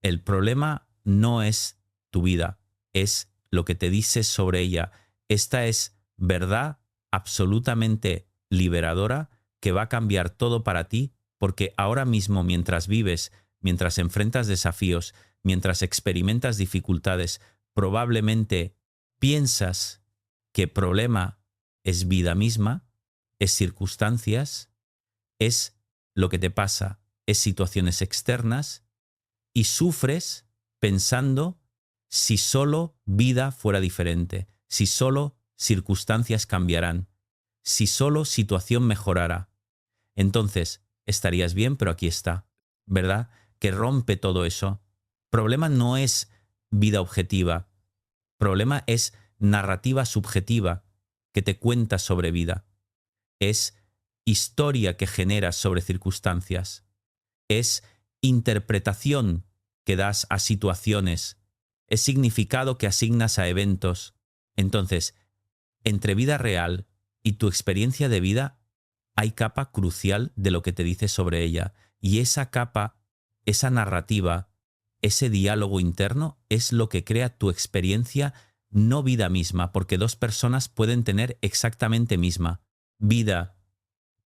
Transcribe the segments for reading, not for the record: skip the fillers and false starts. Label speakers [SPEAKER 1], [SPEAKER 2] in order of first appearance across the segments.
[SPEAKER 1] El problema no es tu vida, es lo que te dices sobre ella. Esta es verdad absolutamente liberadora que va a cambiar todo para ti, porque ahora mismo mientras vives, mientras enfrentas desafíos, mientras experimentas dificultades, probablemente piensas que problema es vida misma, es circunstancias, es lo que te pasa, es situaciones externas, y sufres pensando si solo vida fuera diferente, si solo circunstancias cambiarán, si solo situación mejorara. Entonces, estarías bien, pero aquí está, ¿verdad? Que rompe todo eso. Problema no es vida objetiva, problema es narrativa subjetiva que te cuenta sobre vida. Es historia que generas sobre circunstancias. Es interpretación que das a situaciones. Es significado que asignas a eventos. Entonces, entre vida real y tu experiencia de vida hay capa crucial de lo que te dice sobre ella. Y esa capa, esa narrativa, ese diálogo interno es lo que crea tu experiencia, no vida misma, porque dos personas pueden tener exactamente misma vida,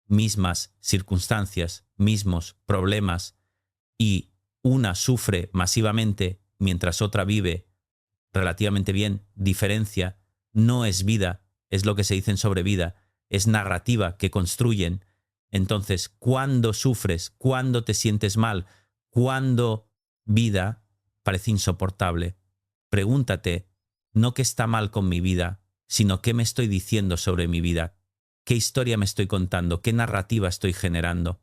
[SPEAKER 1] mismas circunstancias, mismos problemas, y una sufre masivamente mientras otra vive relativamente bien. Diferencia no es vida, es lo que se dicen sobre vida, es narrativa que construyen. Entonces, cuando sufres, cuando te sientes mal, cuando vida parece insoportable, pregúntate no qué está mal con mi vida, sino qué me estoy diciendo sobre mi vida, qué historia me estoy contando, qué narrativa estoy generando.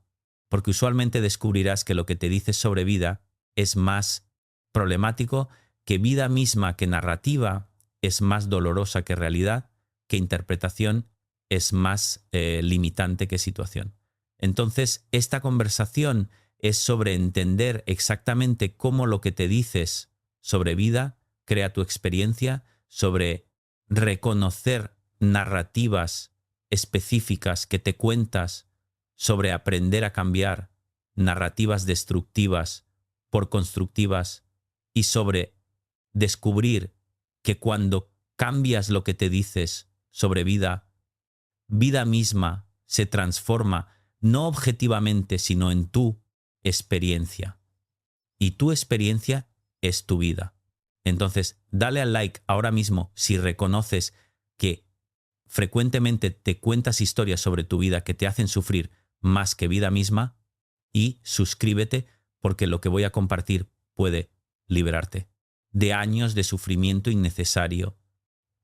[SPEAKER 1] Porque usualmente descubrirás que lo que te dices sobre vida es más problemático que vida misma, que narrativa es más dolorosa que realidad, que interpretación es más limitante que situación. Entonces, esta conversación es sobre entender exactamente cómo lo que te dices sobre vida crea tu experiencia, sobre reconocer narrativas específicas que te cuentas, sobre aprender a cambiar narrativas destructivas por constructivas, y sobre descubrir que cuando cambias lo que te dices sobre vida, vida misma se transforma no objetivamente, sino en tu experiencia. Y tu experiencia es tu vida. Entonces, dale al like ahora mismo si reconoces que frecuentemente te cuentas historias sobre tu vida que te hacen sufrir más que vida misma, y suscríbete porque lo que voy a compartir puede liberarte de años de sufrimiento innecesario.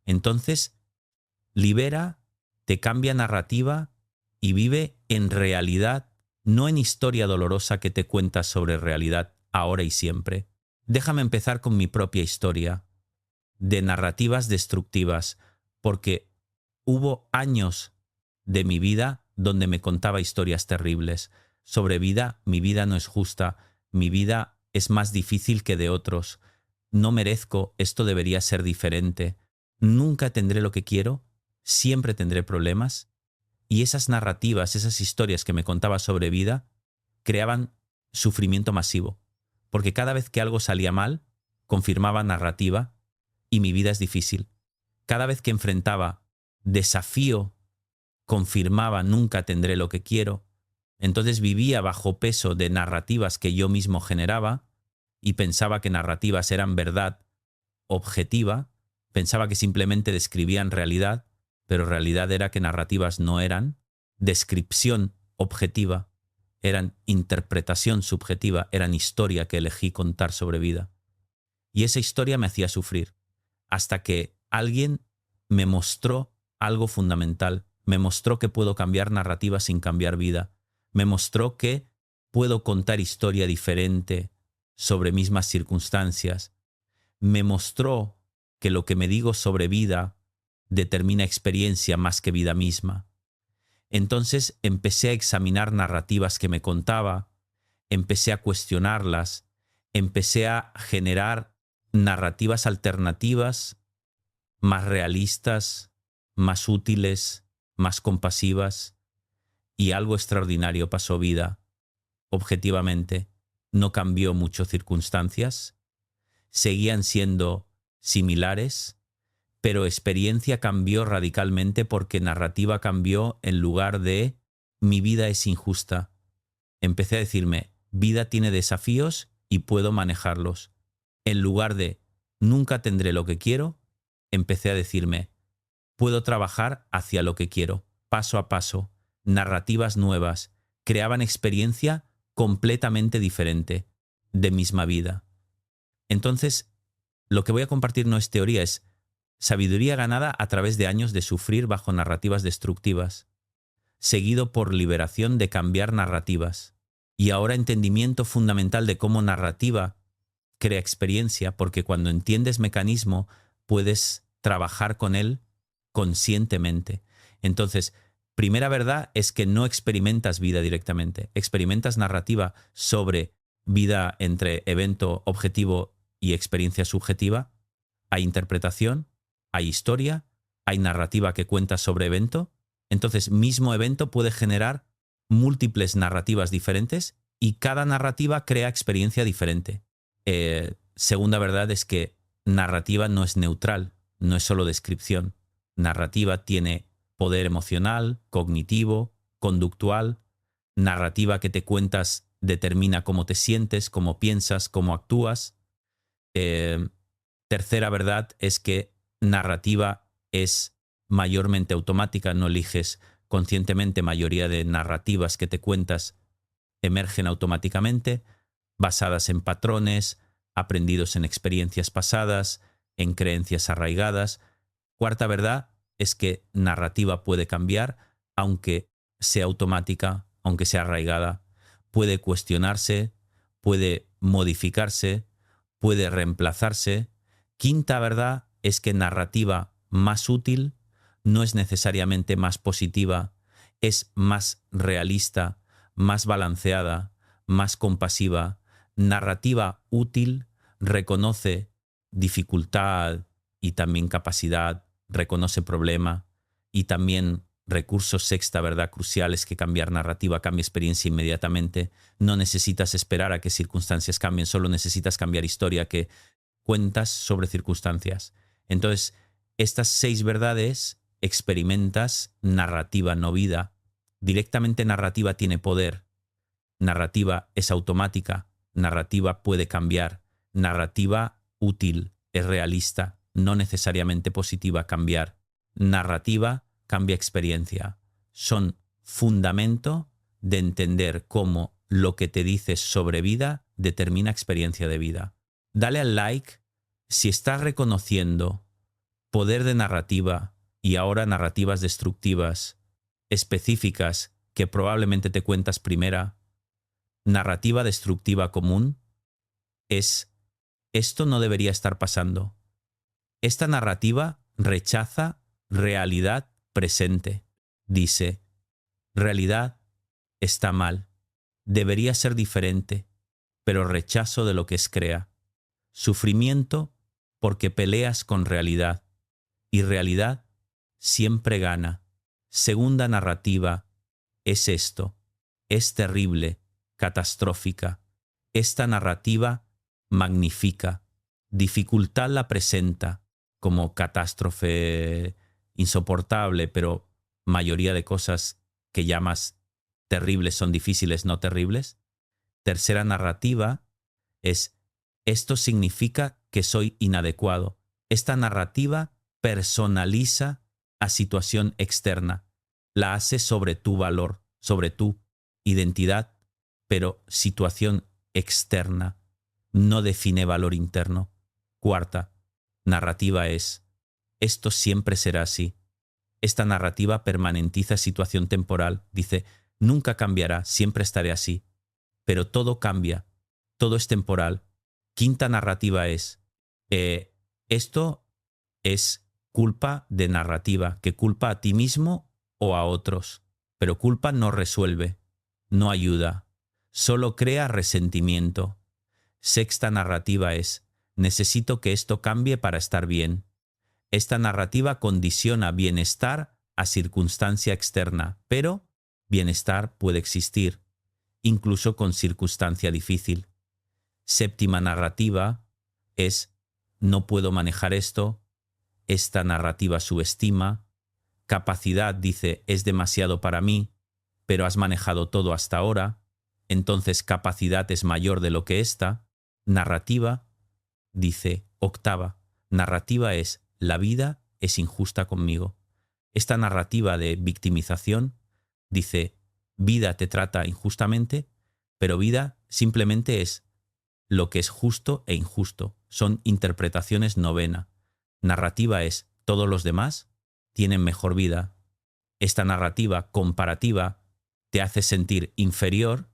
[SPEAKER 1] Entonces, libera, te cambia narrativa y vive en realidad, no en historia dolorosa que te cuentas sobre realidad ahora y siempre. Déjame empezar con mi propia historia de narrativas destructivas, porque hubo años de mi vida donde me contaba historias terribles sobre vida. Mi vida no es justa, mi vida es más difícil que de otros, no merezco, esto debería ser diferente, nunca tendré lo que quiero, siempre tendré problemas. Y esas narrativas, esas historias que me contaba sobre vida, creaban sufrimiento masivo, porque cada vez que algo salía mal, confirmaba narrativa y mi vida es difícil. Cada vez que enfrentaba desafío, confirmaba nunca tendré lo que quiero. Entonces vivía bajo peso de narrativas que yo mismo generaba y pensaba que narrativas eran verdad objetiva, pensaba que simplemente describían realidad, pero realidad era que narrativas no eran descripción objetiva, eran interpretación subjetiva, eran historia que elegí contar sobre vida. Y esa historia me hacía sufrir, hasta que alguien me mostró algo fundamental, me mostró que puedo cambiar narrativa sin cambiar vida, me mostró que puedo contar historia diferente sobre mismas circunstancias, me mostró que lo que me digo sobre vida determina experiencia más que vida misma. Entonces empecé a examinar narrativas que me contaba, empecé a cuestionarlas, empecé a generar narrativas alternativas, más realistas, más útiles, más compasivas, y algo extraordinario pasó vida, objetivamente. no cambió mucho circunstancias, seguían siendo similares, pero experiencia cambió radicalmente porque narrativa cambió. En lugar de mi vida es injusta, empecé a decirme, vida tiene desafíos y puedo manejarlos. En lugar de nunca tendré lo que quiero, empecé a decirme, puedo trabajar hacia lo que quiero, paso a paso, narrativas nuevas, creaban experiencia completamente diferente de misma vida. Entonces, lo que voy a compartir no es teoría, es sabiduría ganada a través de años de sufrir bajo narrativas destructivas, seguido por liberación de cambiar narrativas. Y ahora entendimiento fundamental de cómo narrativa crea experiencia, porque cuando entiendes mecanismo, puedes trabajar con él conscientemente. Entonces, primera verdad es que no experimentas vida directamente, experimentas narrativa sobre vida entre evento objetivo y experiencia subjetiva. Hay interpretación, hay historia, hay narrativa que cuenta sobre evento. Entonces, mismo evento puede generar múltiples narrativas diferentes y cada narrativa crea experiencia diferente. Segunda verdad es que narrativa no es neutral, no es solo descripción. Narrativa tiene poder emocional, cognitivo, conductual. Narrativa que te cuentas determina cómo te sientes, cómo piensas, cómo actúas. Tercera verdad es que narrativa es mayormente automática, no eliges conscientemente. Mayoría de narrativas que te cuentas emergen automáticamente, basadas en patrones, aprendidos en experiencias pasadas, en creencias arraigadas. Cuarta verdad es que narrativa puede cambiar, aunque sea automática, aunque sea arraigada. Puede cuestionarse, puede modificarse, puede reemplazarse. Quinta verdad es que narrativa más útil no es necesariamente más positiva, es más realista, más balanceada, más compasiva. Narrativa útil reconoce dificultad y también capacidad, reconoce problema y también recursos. Sexta verdad crucial es que cambiar narrativa cambia experiencia inmediatamente. No necesitas esperar a que circunstancias cambien, solo necesitas cambiar historia que cuentas sobre circunstancias. Entonces, estas 6 verdades experimentas narrativa, no vida. Directamente narrativa tiene poder. Narrativa es automática. Narrativa puede cambiar. Narrativa útil, es realista, no necesariamente positiva. Cambiar. Narrativa cambia experiencia. Son fundamento de entender cómo lo que te dices sobre vida determina experiencia de vida. Dale al like si estás reconociendo poder de narrativa y ahora narrativas destructivas específicas que probablemente te cuentas primera. Narrativa destructiva común es: esto no debería estar pasando. Esta narrativa rechaza realidad presente. Dice, realidad está mal, debería ser diferente, pero rechazo de lo que es crea. Sufrimiento porque peleas con realidad, y realidad siempre gana. Segunda narrativa es esto, es terrible, catastrófica. Esta narrativa magnifica, dificultad la presenta como catástrofe insoportable, pero mayoría de cosas que llamas terribles son difíciles, no terribles. Tercera narrativa es: esto significa que soy inadecuado. Esta narrativa personaliza a situación externa, la hace sobre tu valor, sobre tu identidad, pero situación externa no define valor interno. Cuarta narrativa es: esto siempre será así. Esta narrativa permanentiza situación temporal. Dice, nunca cambiará, siempre estaré así. Pero todo cambia, todo es temporal. Quinta narrativa es, esto es culpa de narrativa, que culpa a ti mismo o a otros. Pero culpa no resuelve, no ayuda, solo crea resentimiento. Sexta narrativa es, necesito que esto cambie para estar bien. Esta narrativa condiciona bienestar a circunstancia externa, pero bienestar puede existir, incluso con circunstancia difícil. Séptima narrativa es no puedo manejar esto, esta narrativa subestima. Capacidad dice es demasiado para mí, pero has manejado todo hasta ahora, entonces capacidad es mayor de lo que esta. Narrativa dice octava. Narrativa es la vida es injusta conmigo. Esta narrativa de victimización dice vida te trata injustamente, pero vida simplemente es lo que es justo e injusto. Son interpretaciones novena. Narrativa es todos los demás tienen mejor vida. Esta narrativa comparativa te hace sentir inferior,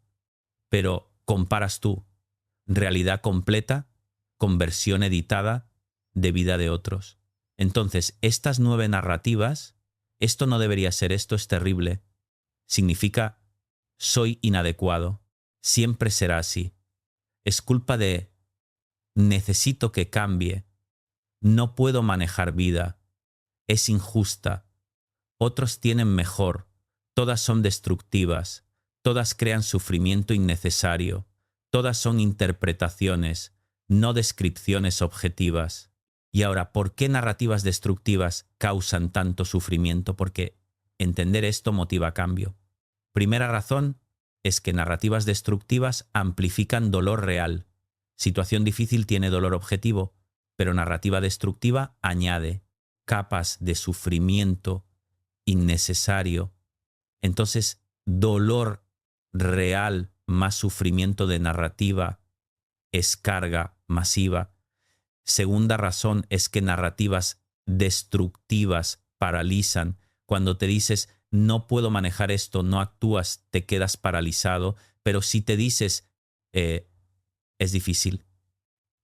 [SPEAKER 1] pero comparas tú realidad completa con versión editada de vida de otros. Entonces, estas 9 narrativas, esto no debería ser, esto es terrible, significa soy inadecuado, siempre será así. Es culpa de necesito que cambie, no puedo manejar vida, es injusta, otros tienen mejor, todas son destructivas, todas crean sufrimiento innecesario, todas son interpretaciones, no descripciones objetivas. Y ahora, ¿por qué narrativas destructivas causan tanto sufrimiento? Porque entender esto motiva cambio. Primera razón es que narrativas destructivas amplifican dolor real. Situación difícil tiene dolor objetivo, pero narrativa destructiva añade capas de sufrimiento innecesario. Entonces, dolor real más sufrimiento de narrativa es carga masiva. Segunda razón es que narrativas destructivas paralizan. Cuando te dices, no puedo manejar esto, no actúas, te quedas paralizado. Pero si te dices, es difícil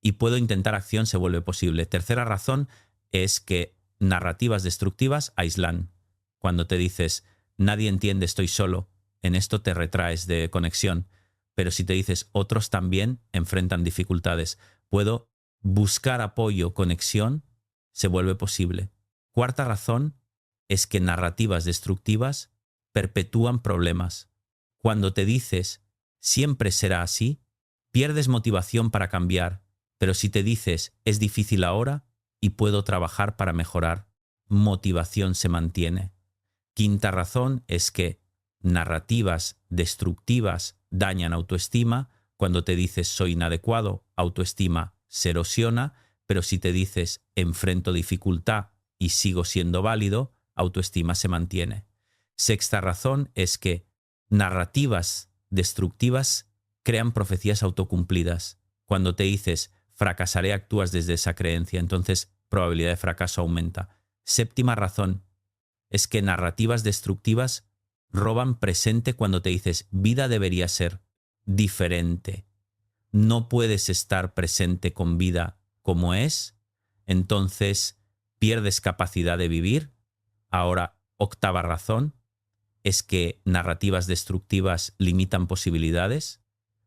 [SPEAKER 1] y puedo intentar acción, se vuelve posible. Tercera razón es que narrativas destructivas aíslan. Cuando te dices, nadie entiende, estoy solo, en esto te retraes de conexión. Pero si te dices, otros también enfrentan dificultades, puedo buscar apoyo, conexión, se vuelve posible. Cuarta razón es que narrativas destructivas perpetúan problemas. Cuando te dices, siempre será así, pierdes motivación para cambiar, pero si te dices, es difícil ahora y puedo trabajar para mejorar, motivación se mantiene. Quinta razón es que narrativas destructivas dañan autoestima. Cuando te dices, soy inadecuado, autoestima se erosiona, pero si te dices, enfrento dificultad y sigo siendo válido, autoestima se mantiene. Sexta razón es que narrativas destructivas crean profecías autocumplidas. Cuando te dices, fracasaré, actúas desde esa creencia, entonces probabilidad de fracaso aumenta. Séptima razón es que narrativas destructivas roban presente cuando te dices, vida debería ser diferente. No puedes estar presente con vida como es, entonces pierdes capacidad de vivir. Ahora, octava razón es que narrativas destructivas limitan posibilidades.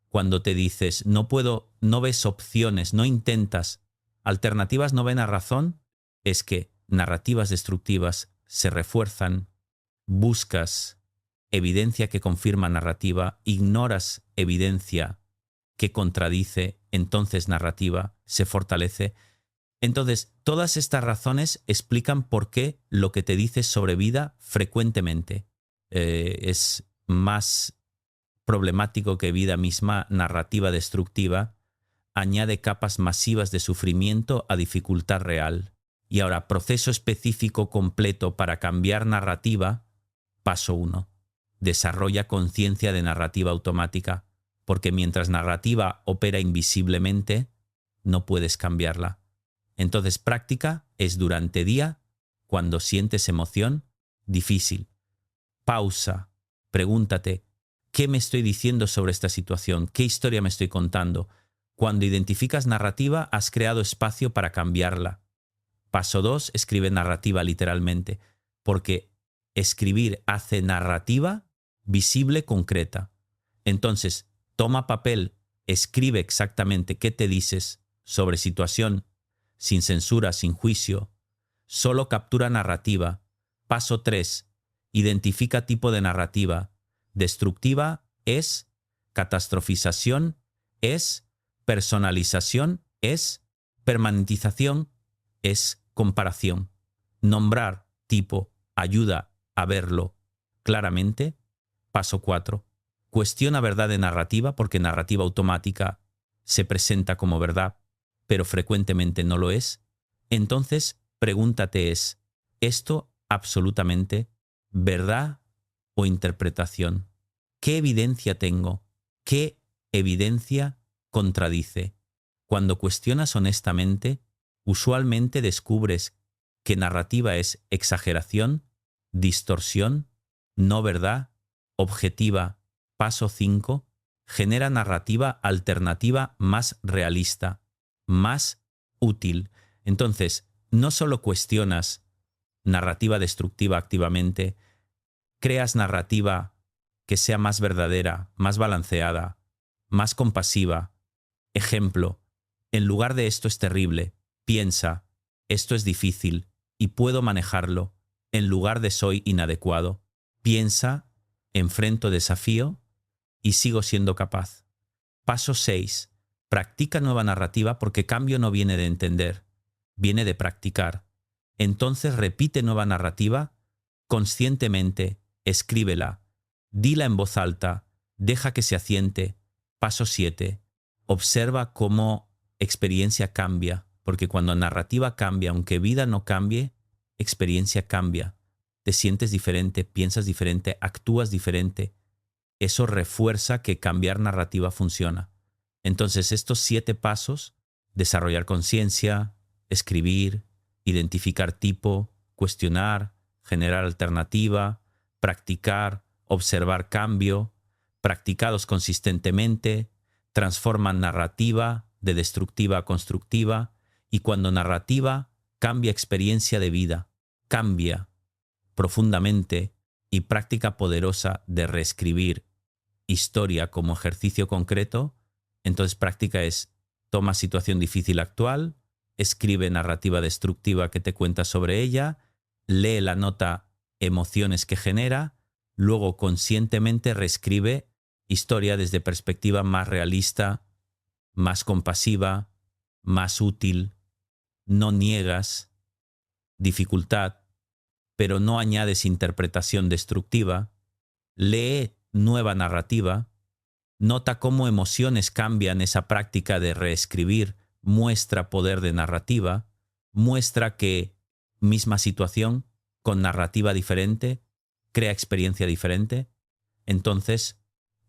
[SPEAKER 1] Cuando te dices, no puedo, no ves opciones, no intentas alternativas, novena razón es que narrativas destructivas se refuerzan, buscas evidencia que confirma narrativa, ignoras evidencia que contradice, entonces narrativa se fortalece. Entonces, todas estas razones explican por qué lo que te dices sobre vida frecuentemente es más problemático que vida misma. Narrativa destructiva añade capas masivas de sufrimiento a dificultad real. Y ahora, proceso específico completo para cambiar narrativa. Paso 1. Desarrolla conciencia de narrativa automática, porque mientras narrativa opera invisiblemente, no puedes cambiarla. Entonces, práctica es durante día, cuando sientes emoción, difícil. Pausa, pregúntate, ¿qué me estoy diciendo sobre esta situación? ¿Qué historia me estoy contando? Cuando identificas narrativa, has creado espacio para cambiarla. Paso 2, escribe narrativa literalmente, porque escribir hace narrativa visible, concreta. Entonces, toma papel, escribe exactamente qué te dices sobre situación, sin censura, sin juicio. Solo captura narrativa. Paso 3, identifica tipo de narrativa. Destructiva es, catastrofización es, Personalización es permanentización, es comparación. Nombrar tipo ayuda a verlo claramente. Paso 4. Cuestiona verdad de narrativa, porque narrativa automática se presenta como verdad, pero frecuentemente no lo es. Entonces, pregúntate ¿es esto absolutamente verdad o interpretación? ¿Qué evidencia tengo? ¿Qué evidencia contradice? Cuando cuestionas honestamente, usualmente descubres que narrativa es exageración, distorsión, no verdad, objetiva. Paso 5. Genera narrativa alternativa más realista, más útil. Entonces, no solo cuestionas narrativa destructiva activamente, creas narrativa que sea más verdadera, más balanceada, más compasiva. Ejemplo, en lugar de esto es terrible, piensa, esto es difícil y puedo manejarlo. En lugar de soy inadecuado, piensa, enfrento desafío y sigo siendo capaz. Paso 6. Practica nueva narrativa, porque cambio no viene de entender, viene de practicar. Entonces repite nueva narrativa conscientemente, escríbela, dila en voz alta, deja que se asiente. Paso 7. Observa cómo experiencia cambia, porque cuando narrativa cambia, aunque vida no cambie, experiencia cambia. Te sientes diferente, piensas diferente, actúas diferente. Eso refuerza que cambiar narrativa funciona. Entonces, estos 7 pasos: desarrollar conciencia, escribir, identificar tipo, cuestionar, generar alternativa, practicar, observar cambio, practicados consistentemente, transforman narrativa de destructiva a constructiva, y cuando narrativa cambia experiencia de vida, cambia profundamente, y práctica poderosa de reescribir historia como ejercicio concreto. Entonces práctica es: toma situación difícil actual, escribe narrativa destructiva que te cuenta sobre ella, lee la nota emociones que genera, luego conscientemente reescribe historia desde perspectiva más realista, más compasiva, más útil. No niegas dificultad, pero no añades interpretación destructiva. Lee nueva narrativa. Nota cómo emociones cambian. Esa práctica de reescribir muestra poder de narrativa, muestra que misma situación con narrativa diferente crea experiencia diferente. Entonces,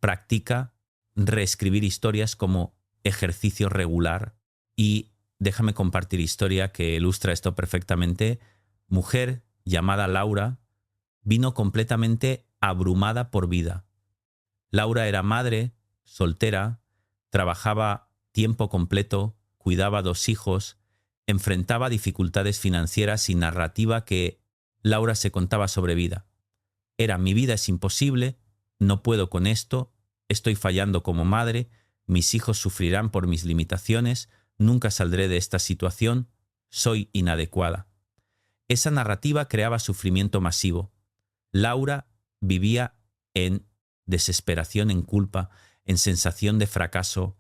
[SPEAKER 1] practica reescribir historias como ejercicio regular. Y déjame compartir historia que ilustra esto perfectamente. Mujer llamada Laura vino completamente abrumada por vida. Laura era madre, soltera, trabajaba tiempo completo, cuidaba 2 hijos, enfrentaba dificultades financieras y narrativa que Laura se contaba sobre vida. Era: mi vida es imposible, no puedo con esto, estoy fallando como madre, mis hijos sufrirán por mis limitaciones, nunca saldré de esta situación, soy inadecuada. Esa narrativa creaba sufrimiento masivo. Laura vivía en desesperación, en culpa, en sensación de fracaso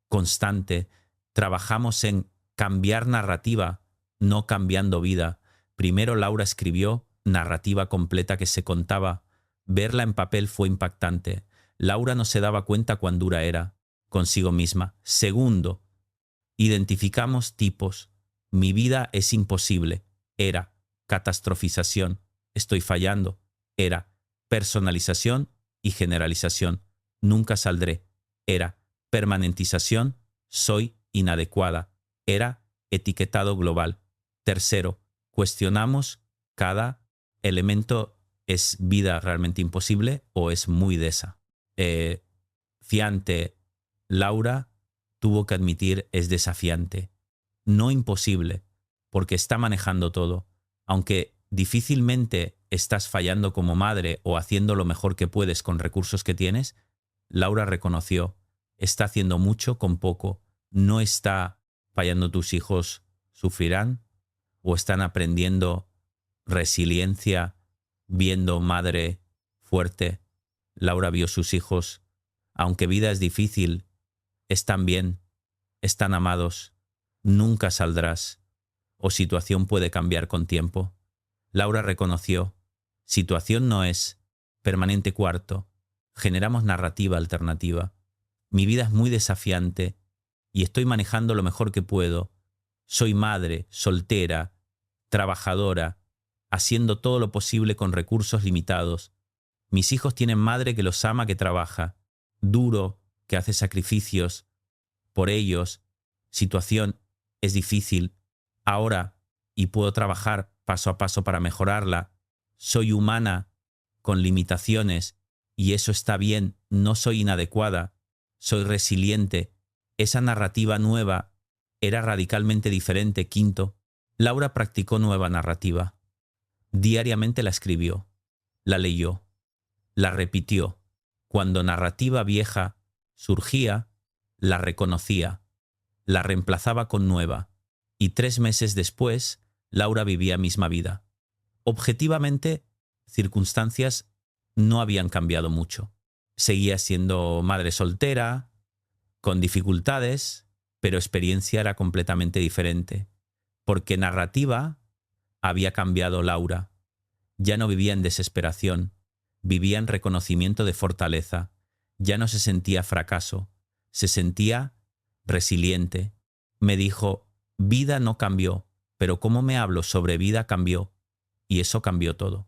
[SPEAKER 1] constante. Trabajamos en cambiar narrativa, no cambiando vida. Primero Laura escribió narrativa completa que se contaba. Verla en papel fue impactante. Laura no se daba cuenta cuán dura era consigo misma. Segundo, identificamos tipos. Mi vida es imposible. Era catastrofización. Estoy fallando. Era personalización y generalización. Nunca saldré. Era permanentización. Soy inadecuada. Era etiquetado global. Tercero, cuestionamos cada elemento. ¿Es vida realmente imposible o es muy desafiante? Laura tuvo que admitir: es desafiante. No imposible, porque está manejando todo. Aunque difícilmente estás fallando como madre o haciendo lo mejor que puedes con recursos que tienes, Laura reconoció: está haciendo mucho con poco. No está fallando. Tus hijos sufrirán o están aprendiendo resiliencia viendo madre fuerte. Laura vio sus hijos. Aunque vida es difícil, están bien. están amados, nunca saldrás, o situación puede cambiar con tiempo. Laura reconoció, situación no es, permanente cuarto, generamos narrativa alternativa. Mi vida es muy desafiante y estoy manejando lo mejor que puedo. Soy madre, soltera, trabajadora, haciendo todo lo posible con recursos limitados. Mis hijos tienen madre que los ama, que trabaja, duro, que hace sacrificios por ellos. Situación es difícil ahora y puedo trabajar paso a paso para mejorarla. Soy humana con limitaciones y eso está bien, no soy inadecuada, soy resiliente. Esa narrativa nueva era radicalmente diferente. Quinto, Laura practicó nueva narrativa. Diariamente la escribió, la leyó, la repitió. Cuando narrativa vieja surgía, la reconocía, la reemplazaba con nueva. Y 3 meses después, Laura vivía misma vida. Objetivamente, circunstancias no habían cambiado mucho. Seguía siendo madre soltera, con dificultades, pero experiencia era completamente diferente. Porque narrativa había cambiado Laura. Ya no vivía en desesperación, vivía en reconocimiento de fortaleza. Ya no se sentía fracaso, se sentía resiliente. Me dijo, vida no cambió, pero cómo me hablo sobre vida cambió. Y eso cambió todo.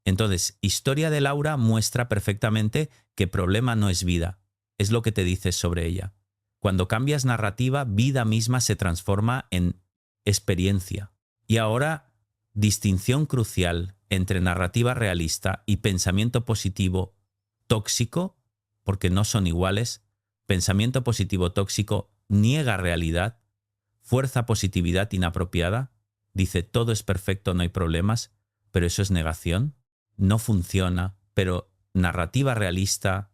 [SPEAKER 1] Entonces, historia de Laura muestra perfectamente que problema no es vida, es lo que te dices sobre ella. Cuando cambias narrativa, vida misma se transforma en experiencia. Y ahora, distinción crucial entre narrativa realista y pensamiento positivo tóxico, porque no son iguales. Pensamiento positivo tóxico niega realidad, fuerza positividad inapropiada, dice todo es perfecto, no hay problemas, pero eso es negación, no funciona. Pero narrativa realista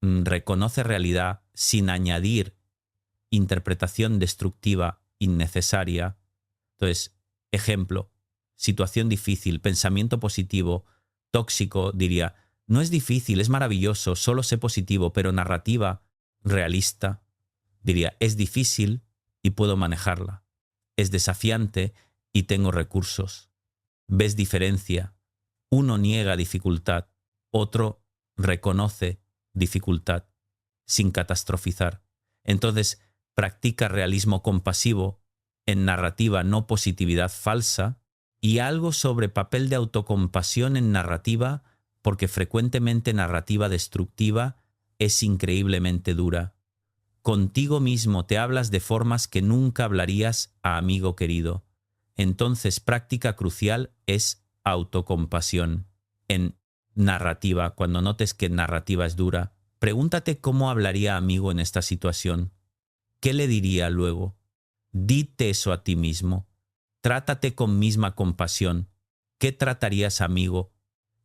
[SPEAKER 1] reconoce realidad sin añadir interpretación destructiva innecesaria. Entonces, ejemplo, situación difícil, pensamiento positivo, tóxico, diría, no es difícil, es maravilloso, solo sé positivo, pero narrativa realista, diría, es difícil y puedo manejarla. Es desafiante y tengo recursos. ¿Ves diferencia? Uno niega dificultad, otro reconoce dificultad, sin catastrofizar. Entonces, practica realismo compasivo en narrativa, no positividad falsa, y algo sobre papel de autocompasión en narrativa, porque frecuentemente narrativa destructiva es increíblemente dura. Contigo mismo te hablas de formas que nunca hablarías a amigo querido. Entonces, práctica crucial es autocompasión. En narrativa, cuando notes que narrativa es dura, pregúntate cómo hablaría amigo en esta situación. ¿Qué le diría luego? Dite eso a ti mismo. Trátate con misma compasión. ¿Qué tratarías, amigo?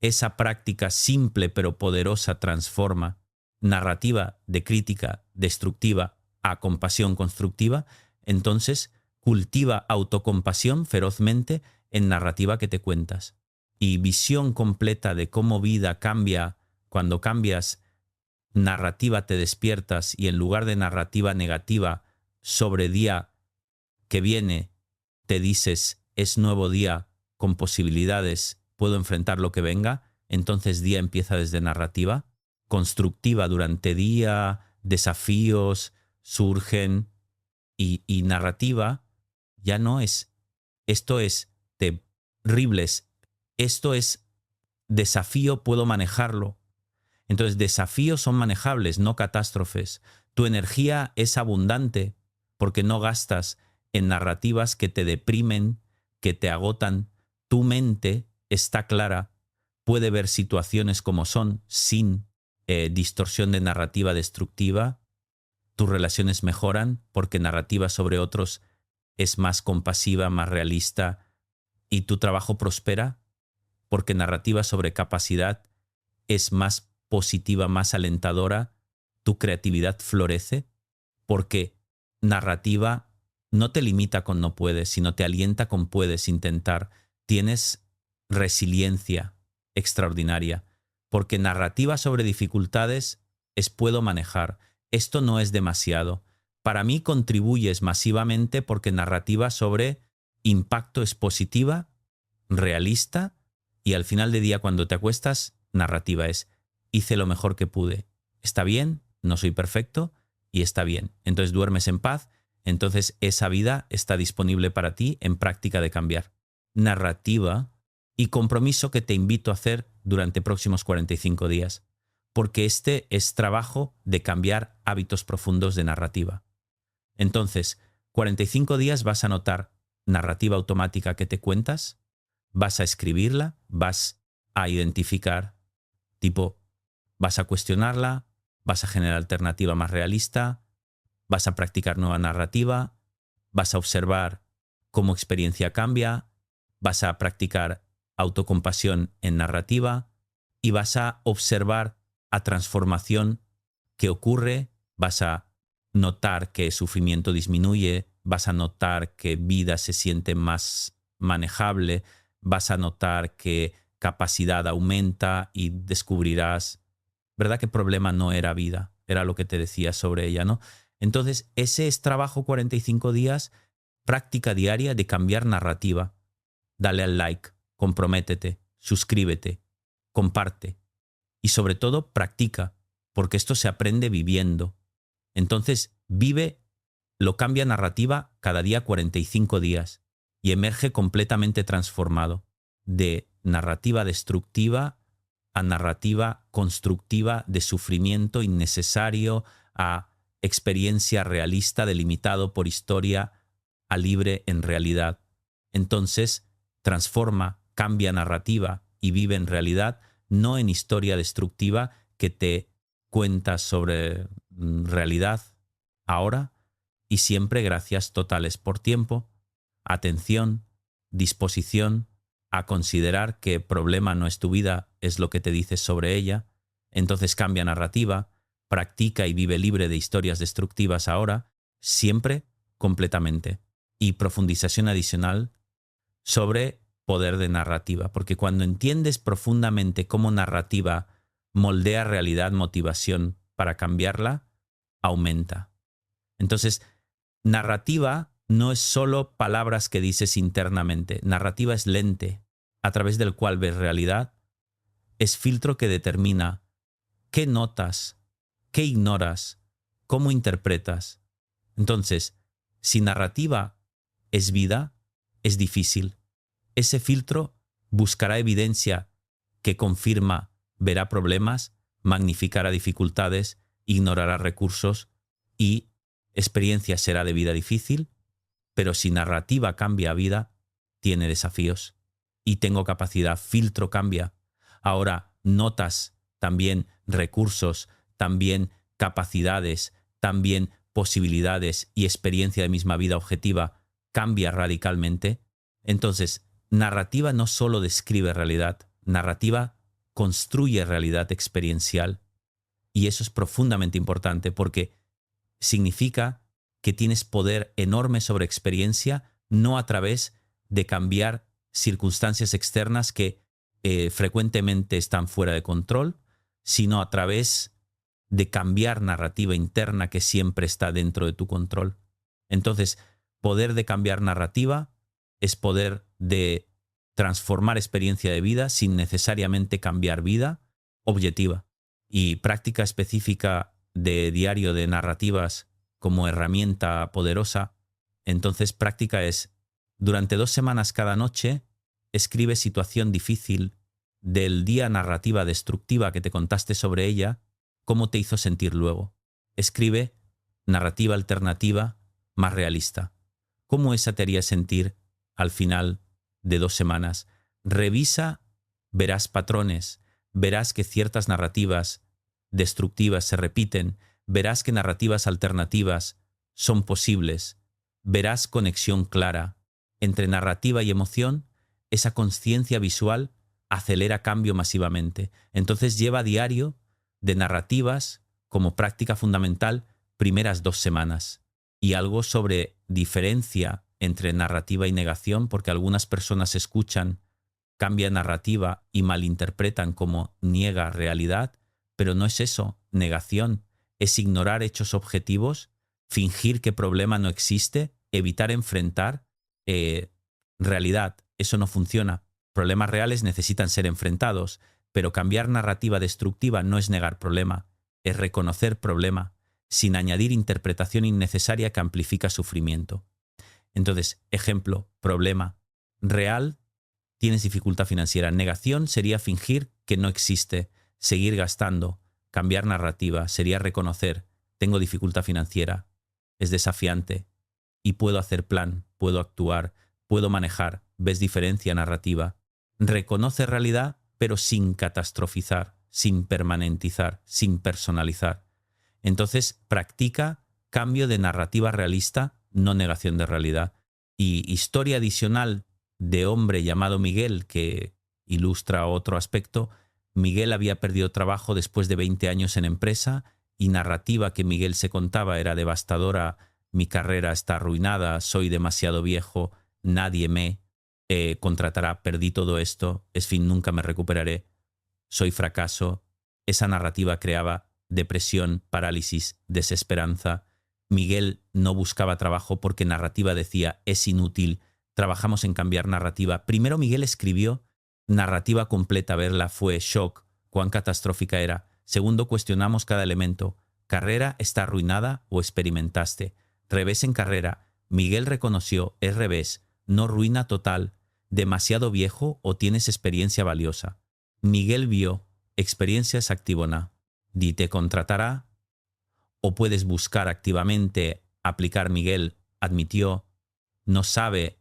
[SPEAKER 1] Esa práctica simple pero poderosa transforma narrativa de crítica destructiva a compasión constructiva. Entonces, cultiva autocompasión ferozmente en narrativa que te cuentas. Y visión completa de cómo vida cambia cuando cambias narrativa, te despiertas y en lugar de narrativa negativa sobre día que viene, te dices, es nuevo día con posibilidades, puedo enfrentar lo que venga. Entonces día empieza desde narrativa constructiva durante día, desafíos surgen y narrativa ya no es, esto es terribles, esto es desafío, puedo manejarlo. Entonces desafíos son manejables, no catástrofes. Tu energía es abundante porque no gastas en narrativas que te deprimen, que te agotan. Tu mente está clara, puede ver situaciones como son sin distorsión de narrativa destructiva. Tus relaciones mejoran porque narrativa sobre otros es más compasiva, más realista, y tu trabajo prospera porque narrativa sobre capacidad es más positiva, más alentadora. Tu creatividad florece porque narrativa no te limita con no puedes, sino te alienta con puedes intentar. Tienes resiliencia extraordinaria porque narrativa sobre dificultades es puedo manejar. Esto no es demasiado. Para mí contribuyes masivamente porque narrativa sobre impacto es positiva, realista, y al final del día cuando te acuestas, narrativa es hice lo mejor que pude. Está bien, no soy perfecto y está bien. Entonces duermes en paz, entonces esa vida está disponible para ti en práctica de cambiar. Narrativa y compromiso que te invito a hacer durante próximos 45 días, porque este es trabajo de cambiar hábitos profundos de narrativa. Entonces, 45 días vas a notar narrativa automática que te cuentas, vas a escribirla, vas a identificar, tipo, vas a cuestionarla, vas a generar alternativa más realista, vas a practicar nueva narrativa, vas a observar cómo experiencia cambia, vas a practicar autocompasión en narrativa y vas a observar a transformación que ocurre, vas a notar que el sufrimiento disminuye, vas a notar que vida se siente más manejable, vas a notar que capacidad aumenta y descubrirás, ¿verdad? Que problema no era vida, era lo que te decía sobre ella, ¿no? Entonces, ese es trabajo 45 días, práctica diaria de cambiar narrativa. Dale al like, comprométete, suscríbete, comparte y sobre todo practica, porque esto se aprende viviendo. Entonces, vive, lo cambia narrativa cada día 45 días y emerge completamente transformado de narrativa destructiva a narrativa constructiva de sufrimiento innecesario a experiencia realista delimitado por historia a libre en realidad. Entonces, transforma, cambia narrativa y vive en realidad, no en historia destructiva que te cuenta sobre realidad ahora y siempre gracias totales por tiempo, atención, disposición a considerar que problema no es tu vida, es lo que te dices sobre ella. Entonces cambia narrativa, practica y vive libre de historias destructivas ahora, siempre completamente. Y profundización adicional sobre poder de narrativa, porque cuando entiendes profundamente cómo narrativa moldea realidad, motivación para cambiarla, aumenta. Entonces, narrativa no es solo palabras que dices internamente. Narrativa es lente a través del cual ves realidad. Es filtro que determina qué notas, qué ignoras, cómo interpretas. Entonces, si narrativa es vida, es difícil. Ese filtro buscará evidencia que confirma, verá problemas, magnificará dificultades, ignorará recursos y experiencia será de vida difícil, pero si narrativa cambia vida, tiene desafíos. Y tengo capacidad, filtro cambia. Ahora notas también recursos, también capacidades, también posibilidades y experiencia de misma vida objetiva cambia radicalmente. Entonces, narrativa no solo describe realidad, narrativa construye realidad experiencial. Y eso es profundamente importante porque significa que tienes poder enorme sobre experiencia, no a través de cambiar circunstancias externas que frecuentemente están fuera de control, sino a través de cambiar narrativa interna que siempre está dentro de tu control. Entonces, poder de cambiar narrativa es poder de transformar experiencia de vida sin necesariamente cambiar vida objetiva. Y práctica específica de diario de narrativas como herramienta poderosa, entonces práctica es, durante 2 semanas cada noche, escribe situación difícil del día, narrativa destructiva que te contaste sobre ella, cómo te hizo sentir luego. Escribe narrativa alternativa más realista. ¿Cómo esa te haría sentir al final de 2 semanas? Revisa, verás patrones, verás que ciertas narrativas destructivas se repiten, verás que narrativas alternativas son posibles, verás conexión clara entre narrativa y emoción. Esa conciencia visual acelera cambio masivamente. Entonces lleva diario de narrativas como práctica fundamental primeras 2 semanas. Y algo sobre diferencia entre narrativa y negación, porque algunas personas escuchan, cambian narrativa y malinterpretan como niega realidad, pero no es eso, negación, es ignorar hechos objetivos fingir que problema no existe, evitar enfrentar realidad. Eso no funciona. Problemas reales necesitan ser enfrentados, pero cambiar narrativa destructiva no es negar problema, es reconocer problema, sin añadir interpretación innecesaria que amplifica sufrimiento. Entonces, ejemplo, problema real, tienes dificultad financiera. Negación sería fingir que no existe, seguir gastando. Cambiar narrativa sería reconocer, tengo dificultad financiera, es desafiante y puedo hacer plan, puedo actuar, puedo manejar. ¿Ves diferencia narrativa? Reconoce realidad, pero sin catastrofizar, sin permanentizar, sin personalizar. Entonces, practica cambio de narrativa realista, no negación de realidad. Y historia adicional de hombre llamado Miguel, que ilustra otro aspecto. Miguel había perdido trabajo después de 20 años en empresa y narrativa que Miguel se contaba era devastadora. Mi carrera está arruinada, soy demasiado viejo, nadie me contratará, perdí todo esto, es fin, nunca me recuperaré, soy fracaso. Esa narrativa creaba depresión, parálisis, desesperanza. Miguel no buscaba trabajo porque narrativa decía, es inútil, trabajamos en cambiar narrativa. Primero Miguel escribió narrativa completa, verla fue shock, cuán catastrófica era. Segundo, cuestionamos cada elemento. Carrera está arruinada o experimentaste. Revés en carrera. Miguel reconoció, es revés, no ruina total, demasiado viejo o tienes experiencia valiosa. Miguel vio, experiencias activona. Di te contratará o puedes buscar activamente aplicar. Miguel admitió, no sabe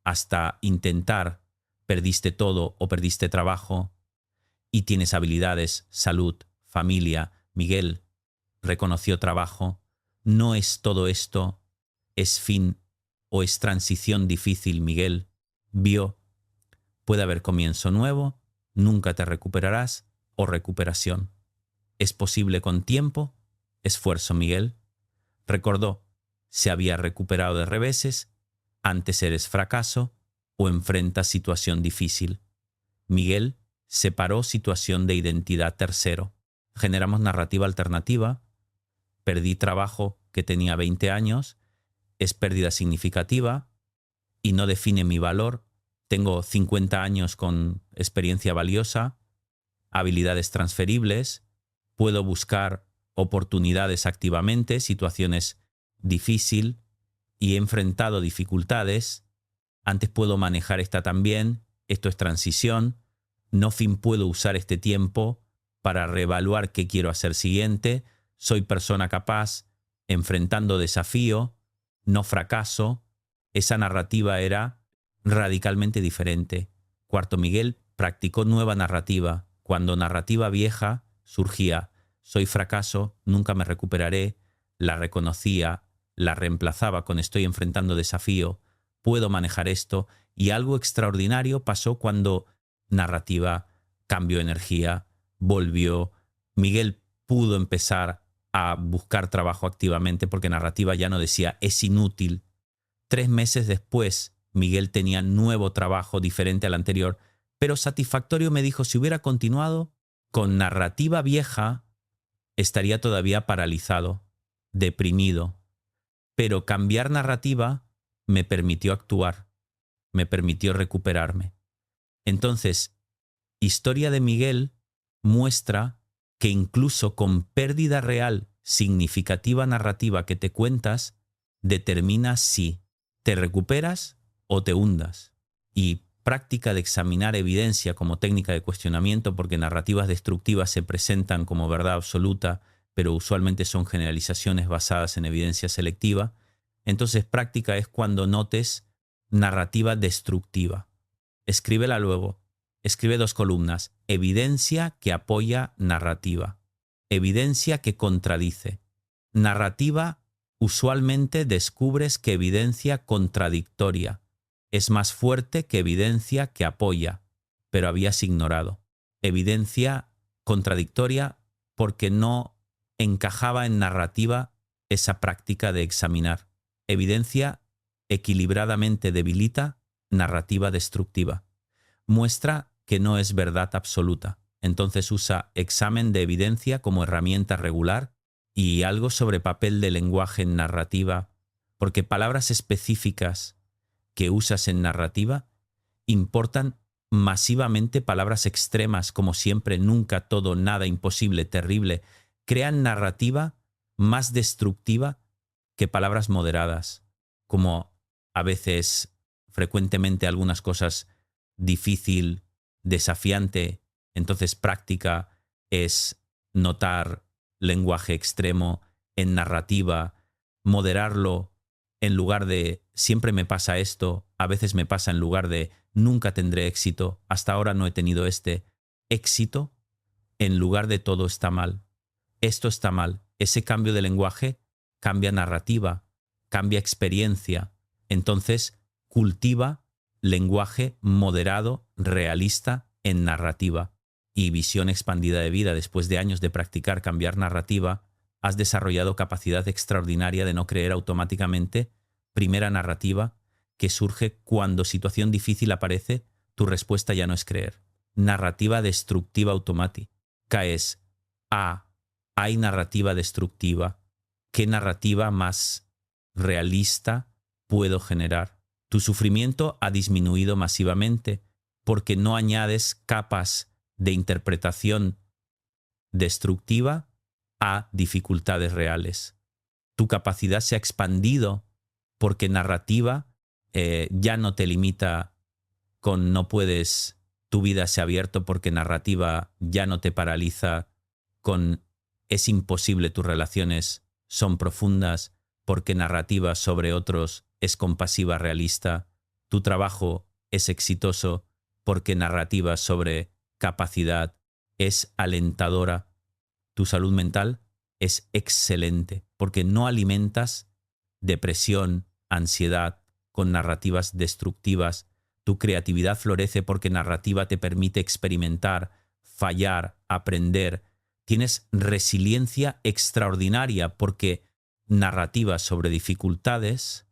[SPEAKER 1] hasta intentar, perdiste todo o perdiste trabajo y tienes habilidades, salud, familia. Miguel reconoció trabajo. No es todo esto, es fin o es transición difícil. Miguel vio, puede haber comienzo nuevo, nunca te recuperarás o recuperación. Es posible con tiempo, esfuerzo. Miguel recordó, se había recuperado de reveses, antes eres fracaso o enfrentas situación difícil. Miguel separó situación de identidad. Tercero, generamos narrativa alternativa. Perdí trabajo que tenía 20 años, es pérdida significativa y no define mi valor. Tengo 50 años con experiencia valiosa, habilidades transferibles, puedo buscar oportunidades activamente, situaciones difíciles y he enfrentado dificultades. Antes puedo manejar esta también, esto es transición. No fin puedo usar este tiempo para reevaluar qué quiero hacer siguiente. Soy persona capaz, enfrentando desafío, no fracaso. Esa narrativa era radicalmente diferente. Cuarto, Miguel practicó nueva narrativa. Cuando narrativa vieja surgía, soy fracaso, nunca me recuperaré, la reconocía, la reemplazaba con estoy enfrentando desafío, puedo manejar esto, y algo extraordinario pasó cuando narrativa cambió energía, volvió. Miguel pudo empezar a buscar trabajo activamente porque narrativa ya no decía es inútil. 3 meses después, Miguel tenía nuevo trabajo diferente al anterior, pero satisfactorio. Me dijo, si hubiera continuado con narrativa vieja, estaría todavía paralizado, deprimido. Pero cambiar narrativa me permitió actuar, me permitió recuperarme. Entonces, historia de Miguel muestra que incluso con pérdida real significativa narrativa que te cuentas, determina si te recuperas o te hundas. Y práctica de examinar evidencia como técnica de cuestionamiento, porque narrativas destructivas se presentan como verdad absoluta, pero usualmente son generalizaciones basadas en evidencia selectiva. Entonces práctica es cuando notes narrativa destructiva. Escríbela luego. Escribe 2 columnas. Evidencia que apoya narrativa. Evidencia que contradice. Narrativa, usualmente descubres que evidencia contradictoria es más fuerte que evidencia que apoya, pero habías ignorado. Evidencia contradictoria porque no encajaba en narrativa esa práctica de examinar. Evidencia equilibradamente debilita narrativa destructiva. Muestra que no es verdad absoluta. Entonces usa examen de evidencia como herramienta regular y algo sobre papel de lenguaje en narrativa, porque palabras específicas que usas en narrativa importan masivamente. Palabras extremas como siempre, nunca, todo, nada, imposible, terrible, crean narrativa más destructiva que palabras moderadas, como a veces, frecuentemente, algunas cosas difícil, desafiante. Entonces práctica es notar lenguaje extremo en narrativa, moderarlo en lugar de siempre me pasa esto, a veces me pasa, en lugar de nunca tendré éxito, hasta ahora no he tenido este éxito, en lugar de todo está mal. Esto está mal. Ese cambio de lenguaje cambia narrativa, cambia experiencia. Entonces cultiva lenguaje moderado, realista en narrativa y visión expandida de vida. Después de años de practicar cambiar narrativa, has desarrollado capacidad extraordinaria de no creer automáticamente. Primera narrativa que surge cuando situación difícil aparece, tu respuesta ya no es creer. Narrativa destructiva automática es hay narrativa destructiva. ¿Qué narrativa más realista puedo generar? Tu sufrimiento ha disminuido masivamente porque no añades capas de interpretación destructiva a dificultades reales. Tu capacidad se ha expandido porque narrativa ya no te limita con no puedes, tu vida se ha abierto, porque narrativa ya no te paraliza con es imposible, tus relaciones son profundas, porque narrativa sobre otros es compasiva, realista. Tu trabajo es exitoso porque narrativa sobre capacidad es alentadora. Tu salud mental es excelente porque no alimentas depresión, ansiedad con narrativas destructivas. Tu creatividad florece porque narrativa te permite experimentar, fallar, aprender. Tienes resiliencia extraordinaria porque narrativa sobre dificultades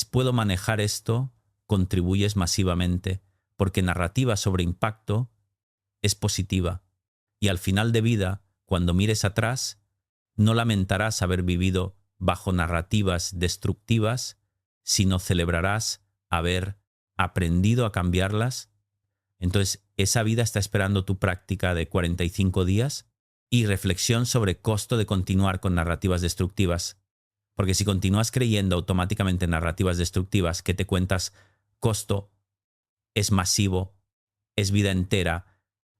[SPEAKER 1] puedo manejar esto, contribuyes masivamente, porque narrativa sobre impacto es positiva. Y al final de vida, cuando mires atrás, no lamentarás haber vivido bajo narrativas destructivas, sino celebrarás haber aprendido a cambiarlas. Entonces, esa vida está esperando tu práctica de 45 días y reflexión sobre costo de continuar con narrativas destructivas. Porque si continúas creyendo automáticamente en narrativas destructivas que te cuentas, costo es masivo, es vida entera,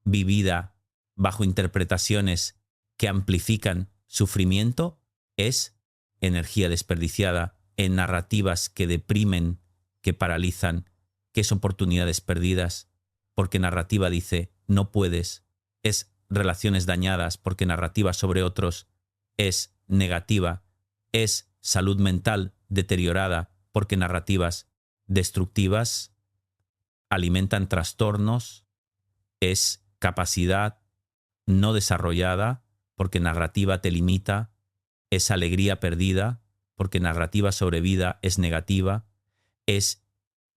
[SPEAKER 1] vivida bajo interpretaciones que amplifican sufrimiento, es energía desperdiciada en narrativas que deprimen, que paralizan, que es oportunidades perdidas, porque narrativa dice no puedes, es relaciones dañadas, porque narrativa sobre otros es negativa, es salud mental deteriorada, porque narrativas destructivas alimentan trastornos, es capacidad no desarrollada, porque narrativa te limita, es alegría perdida, porque narrativa sobre vida es negativa, es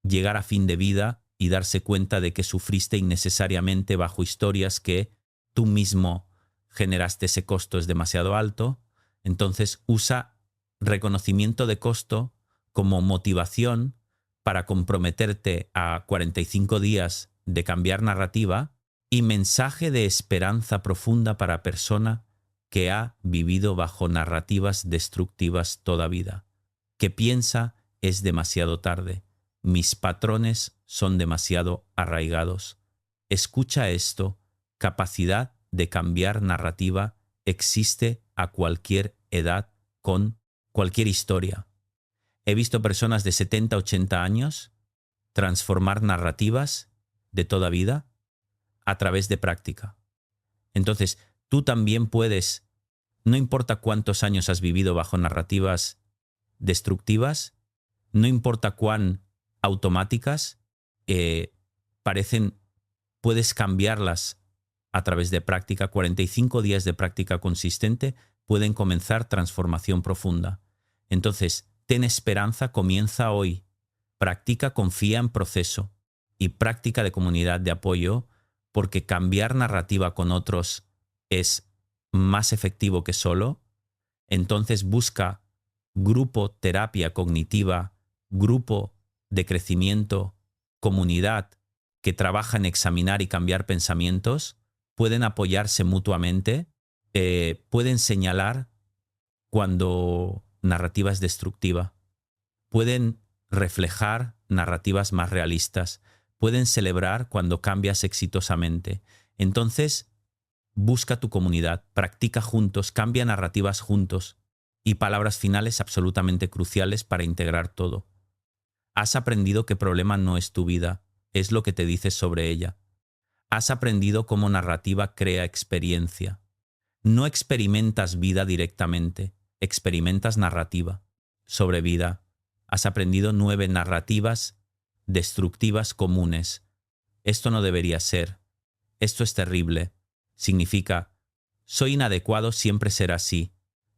[SPEAKER 1] llegar a fin de vida y darse cuenta de que sufriste innecesariamente bajo historias que tú mismo generaste. Ese costo es demasiado alto. Entonces usa reconocimiento de costo como motivación para comprometerte a 45 días de cambiar narrativa, y mensaje de esperanza profunda para persona que ha vivido bajo narrativas destructivas toda vida, que piensa es demasiado tarde, mis patrones son demasiado arraigados. Escucha esto, capacidad de cambiar narrativa existe a cualquier edad, con cualquier historia. He visto personas de 70, 80 años transformar narrativas de toda vida a través de práctica. Entonces, tú también puedes, no importa cuántos años has vivido bajo narrativas destructivas, no importa cuán automáticas parecen, puedes cambiarlas a través de práctica. 45 días de práctica consistente pueden comenzar transformación profunda. Entonces, ten esperanza, comienza hoy. Practica, confía en proceso y práctica de comunidad de apoyo, porque cambiar narrativa con otros es más efectivo que solo. Entonces busca grupo, terapia cognitiva, grupo de crecimiento, comunidad que trabaja en examinar y cambiar pensamientos, pueden apoyarse mutuamente, pueden señalar cuando narrativa es destructiva, pueden reflejar narrativas más realistas, pueden celebrar cuando cambias exitosamente. Entonces, busca tu comunidad, practica juntos, cambia narrativas juntos y palabras finales absolutamente cruciales para integrar todo. Has aprendido que problema no es tu vida, es lo que te dices sobre ella. Has aprendido cómo narrativa crea experiencia. No experimentas vida directamente, experimentas narrativa sobre vida. Has aprendido 9 narrativas destructivas comunes. Esto no debería ser. Esto es terrible. Significa, soy inadecuado, siempre será así.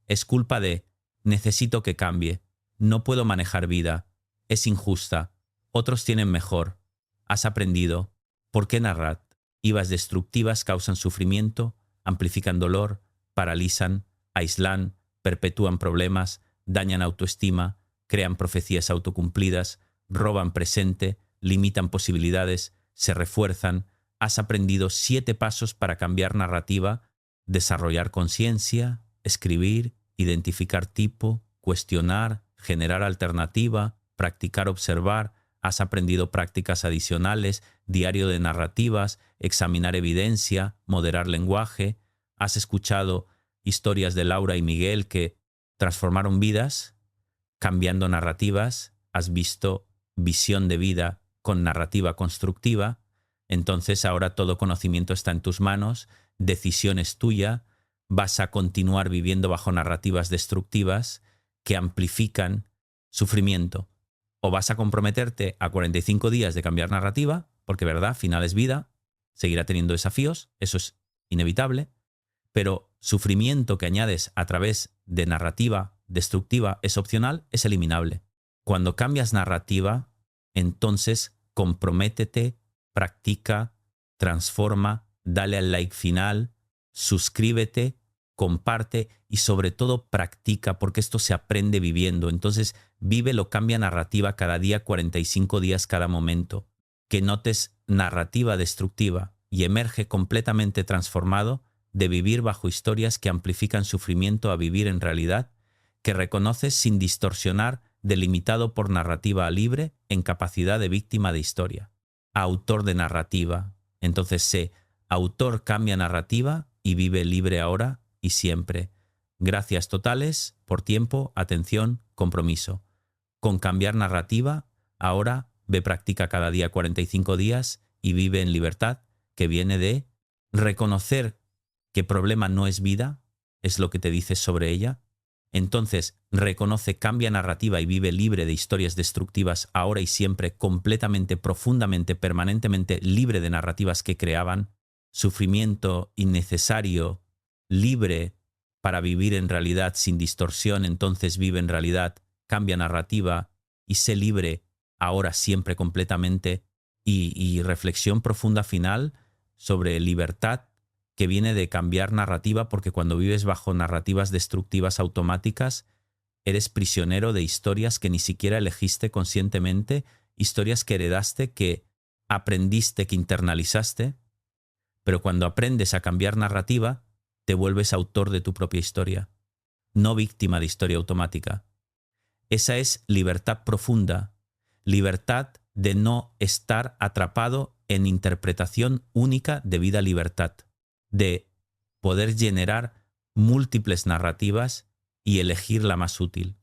[SPEAKER 1] Es culpa de, necesito que cambie. No puedo manejar vida. Es injusta. Otros tienen mejor. Has aprendido. ¿Por qué narrativas destructivas causan sufrimiento, amplifican dolor, paralizan, aíslan, perpetúan problemas, dañan autoestima, crean profecías autocumplidas, roban presente, limitan posibilidades, se refuerzan? Has aprendido 7 pasos para cambiar narrativa, desarrollar conciencia, escribir, identificar tipo, cuestionar, generar alternativa, practicar observar. Has aprendido prácticas adicionales, diario de narrativas, examinar evidencia, moderar lenguaje. Has escuchado historias de Laura y Miguel que transformaron vidas, cambiando narrativas. Has visto visión de vida con narrativa constructiva. Entonces ahora todo conocimiento está en tus manos, decisión es tuya, vas a continuar viviendo bajo narrativas destructivas que amplifican sufrimiento. O vas a comprometerte a 45 días de cambiar narrativa, porque verdad, final es vida, seguirá teniendo desafíos, eso es inevitable, pero sufrimiento que añades a través de narrativa destructiva es opcional, es eliminable. Cuando cambias narrativa, entonces comprométete, practica, transforma, dale al like final, suscríbete, comparte y sobre todo practica, porque esto se aprende viviendo. Entonces vívelo, cambia narrativa cada día, 45 días cada momento. Que notes narrativa destructiva y emerge completamente transformado de vivir bajo historias que amplifican sufrimiento a vivir en realidad, que reconoces sin distorsionar, delimitado por narrativa libre en capacidad de víctima de historia. Autor de narrativa. Entonces sé, autor, cambia narrativa y vive libre ahora y siempre. Gracias totales por tiempo, atención, compromiso. Con cambiar narrativa, ahora ve, practica cada día 45 días y vive en libertad, que viene de reconocer que problema no es vida, es lo que te dices sobre ella. Entonces, reconoce, cambia narrativa y vive libre de historias destructivas ahora y siempre, completamente, profundamente, permanentemente libre de narrativas que creaban sufrimiento innecesario, libre para vivir en realidad sin distorsión. Entonces vive en realidad, cambia narrativa y sé libre ahora siempre completamente. Y reflexión profunda final sobre libertad, que viene de cambiar narrativa, porque cuando vives bajo narrativas destructivas automáticas, eres prisionero de historias que ni siquiera elegiste conscientemente, historias que heredaste, que aprendiste, que internalizaste, pero cuando aprendes a cambiar narrativa, te vuelves autor de tu propia historia, no víctima de historia automática. Esa es libertad profunda, libertad de no estar atrapado en interpretación única de vida libertad, de poder generar múltiples narrativas y elegir la más útil.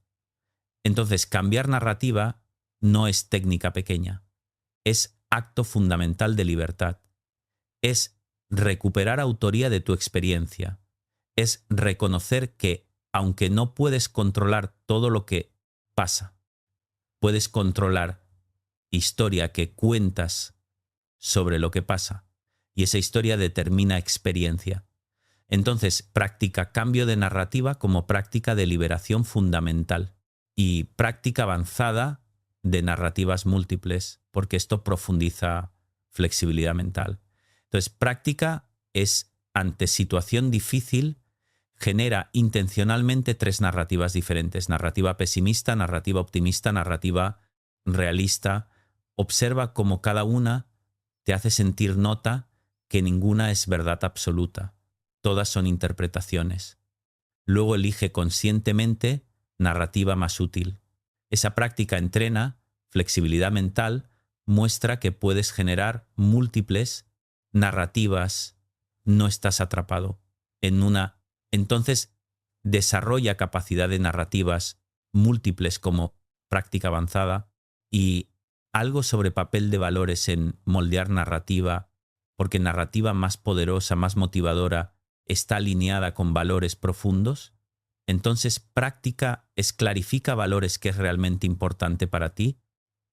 [SPEAKER 1] Entonces, cambiar narrativa no es técnica pequeña, es acto fundamental de libertad, es recuperar autoría de tu experiencia, es reconocer que, aunque no puedes controlar todo lo que pasa, puedes controlar historia que cuentas sobre lo que pasa, y esa historia determina experiencia. Entonces, practica cambio de narrativa como práctica de liberación fundamental y práctica avanzada de narrativas múltiples, porque esto profundiza flexibilidad mental. Entonces, práctica es ante situación difícil, genera intencionalmente 3 narrativas diferentes: narrativa pesimista, narrativa optimista, narrativa realista. Observa cómo cada una te hace sentir nota que ninguna es verdad absoluta. Todas son interpretaciones. Luego elige conscientemente narrativa más útil. Esa práctica entrena flexibilidad mental, muestra que puedes generar múltiples narrativas, no estás atrapado en una. Entonces, desarrolla capacidad de narrativas múltiples como práctica avanzada. Y algo sobre papel de valores en moldear narrativa, porque narrativa más poderosa, más motivadora, está alineada con valores profundos. Entonces, práctica es clarifica valores que es realmente importante para ti.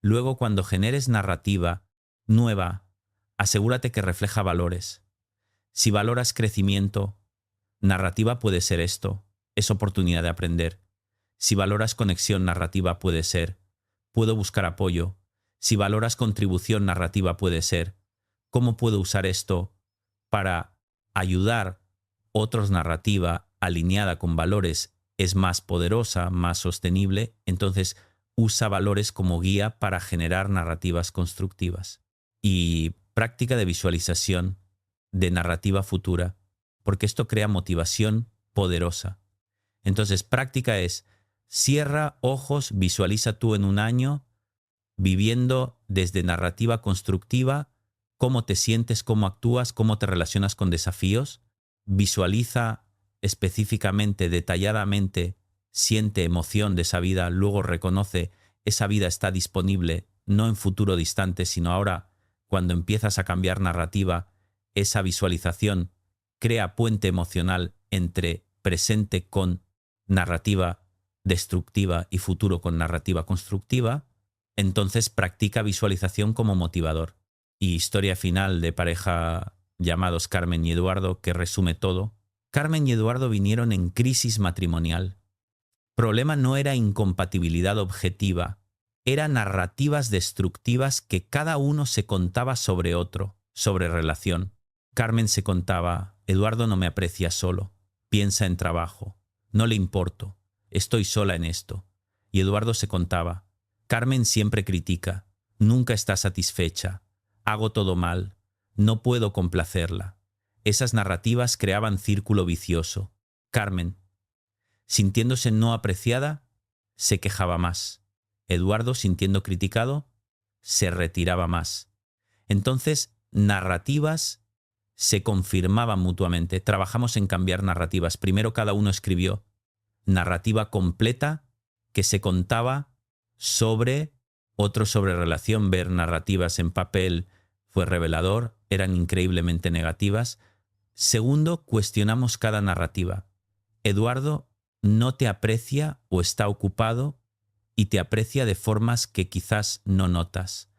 [SPEAKER 1] Luego, cuando generes narrativa nueva, asegúrate que refleja valores. Si valoras crecimiento, narrativa puede ser esto, es oportunidad de aprender. Si valoras conexión, narrativa puede ser, puedo buscar apoyo. Si valoras contribución, narrativa puede ser, ¿cómo puedo usar esto para ayudar? Otros, narrativa alineada con valores es más poderosa, más sostenible. Entonces, usa valores como guía para generar narrativas constructivas. Y práctica de visualización de narrativa futura, porque esto crea motivación poderosa. Entonces, práctica es, cierra ojos, visualiza tú en un año viviendo desde narrativa constructiva, cómo te sientes, cómo actúas, cómo te relacionas con desafíos. Visualiza específicamente, detalladamente, siente emoción de esa vida, luego reconoce esa vida está disponible, no en futuro distante, sino ahora, cuando empiezas a cambiar narrativa, esa visualización crea puente emocional entre presente con narrativa destructiva y futuro con narrativa constructiva. Entonces practica visualización como motivador. Y historia final de pareja llamados Carmen y Eduardo, que resume todo. Carmen y Eduardo vinieron en crisis matrimonial. Problema no era incompatibilidad objetiva, eran narrativas destructivas que cada uno se contaba sobre otro, sobre relación. Carmen se contaba, Eduardo no me aprecia solo, piensa en trabajo, no le importo, estoy sola en esto. Y Eduardo se contaba, Carmen siempre critica, nunca está satisfecha, hago todo mal, no puedo complacerla. Esas narrativas creaban círculo vicioso. Carmen, sintiéndose no apreciada, se quejaba más. Eduardo, sintiendo criticado, se retiraba más. Entonces, narrativas se confirmaban mutuamente. Trabajamos en cambiar narrativas. Primero cada uno escribió narrativa completa que se contaba sobre otro, sobre relación. Ver narrativas en papel fue revelador, eran increíblemente negativas. Segundo, cuestionamos cada narrativa. Eduardo no te aprecia o está ocupado y te aprecia de formas que quizás no notas.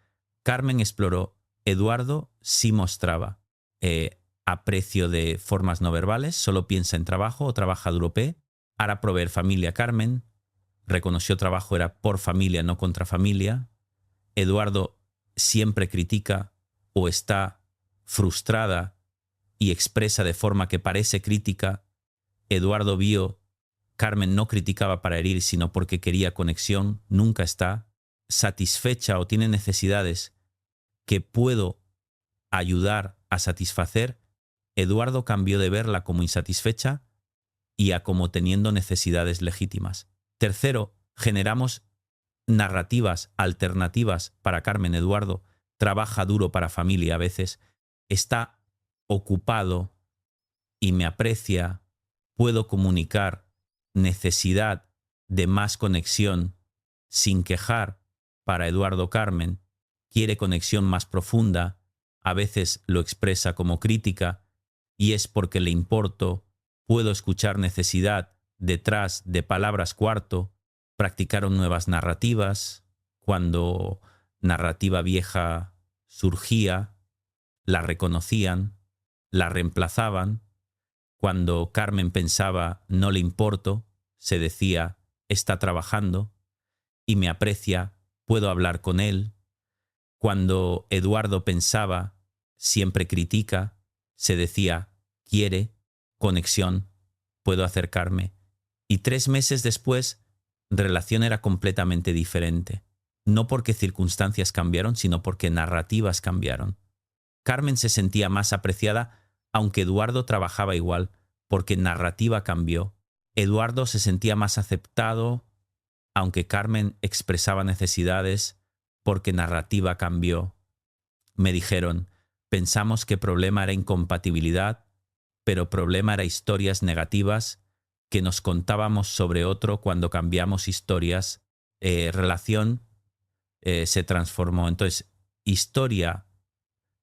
[SPEAKER 1] Carmen exploró, Eduardo sí mostraba aprecio de formas no verbales, solo piensa en trabajo o trabaja duro P. Hará proveer familia. Carmen reconoció trabajo era por familia, no contra familia. Eduardo siempre critica o está frustrada y expresa de forma que parece crítica. Eduardo vio, Carmen no criticaba para herir, sino porque quería conexión, nunca está satisfecha o tiene necesidades que puedo ayudar a satisfacer. Eduardo cambió de verla como insatisfecha y a como teniendo necesidades legítimas. Tercero, generamos narrativas alternativas para Carmen. Eduardo trabaja duro para familia a veces, está ocupado y me aprecia, puedo comunicar necesidad de más conexión sin quejar. Para Eduardo, Carmen quiere conexión más profunda, a veces lo expresa como crítica y es porque le importo, puedo escuchar necesidad detrás de palabras. Cuarto, practicaron nuevas narrativas. Cuando narrativa vieja surgía, la reconocían, la reemplazaban. Cuando Carmen pensaba no le importo, se decía está trabajando y me aprecia, puedo hablar con él. Cuando Eduardo pensaba siempre critica, se decía quiere conexión, puedo acercarme. Y 3 meses después, relación era completamente diferente. No porque circunstancias cambiaron, sino porque narrativas cambiaron. Carmen se sentía más apreciada, aunque Eduardo trabajaba igual, porque narrativa cambió. Eduardo se sentía más aceptado, aunque Carmen expresaba necesidades, porque narrativa cambió. Me dijeron, pensamos que problema era incompatibilidad, pero problema era historias negativas que nos contábamos sobre otro cuando cambiamos historias. Relación se transformó. Entonces, historia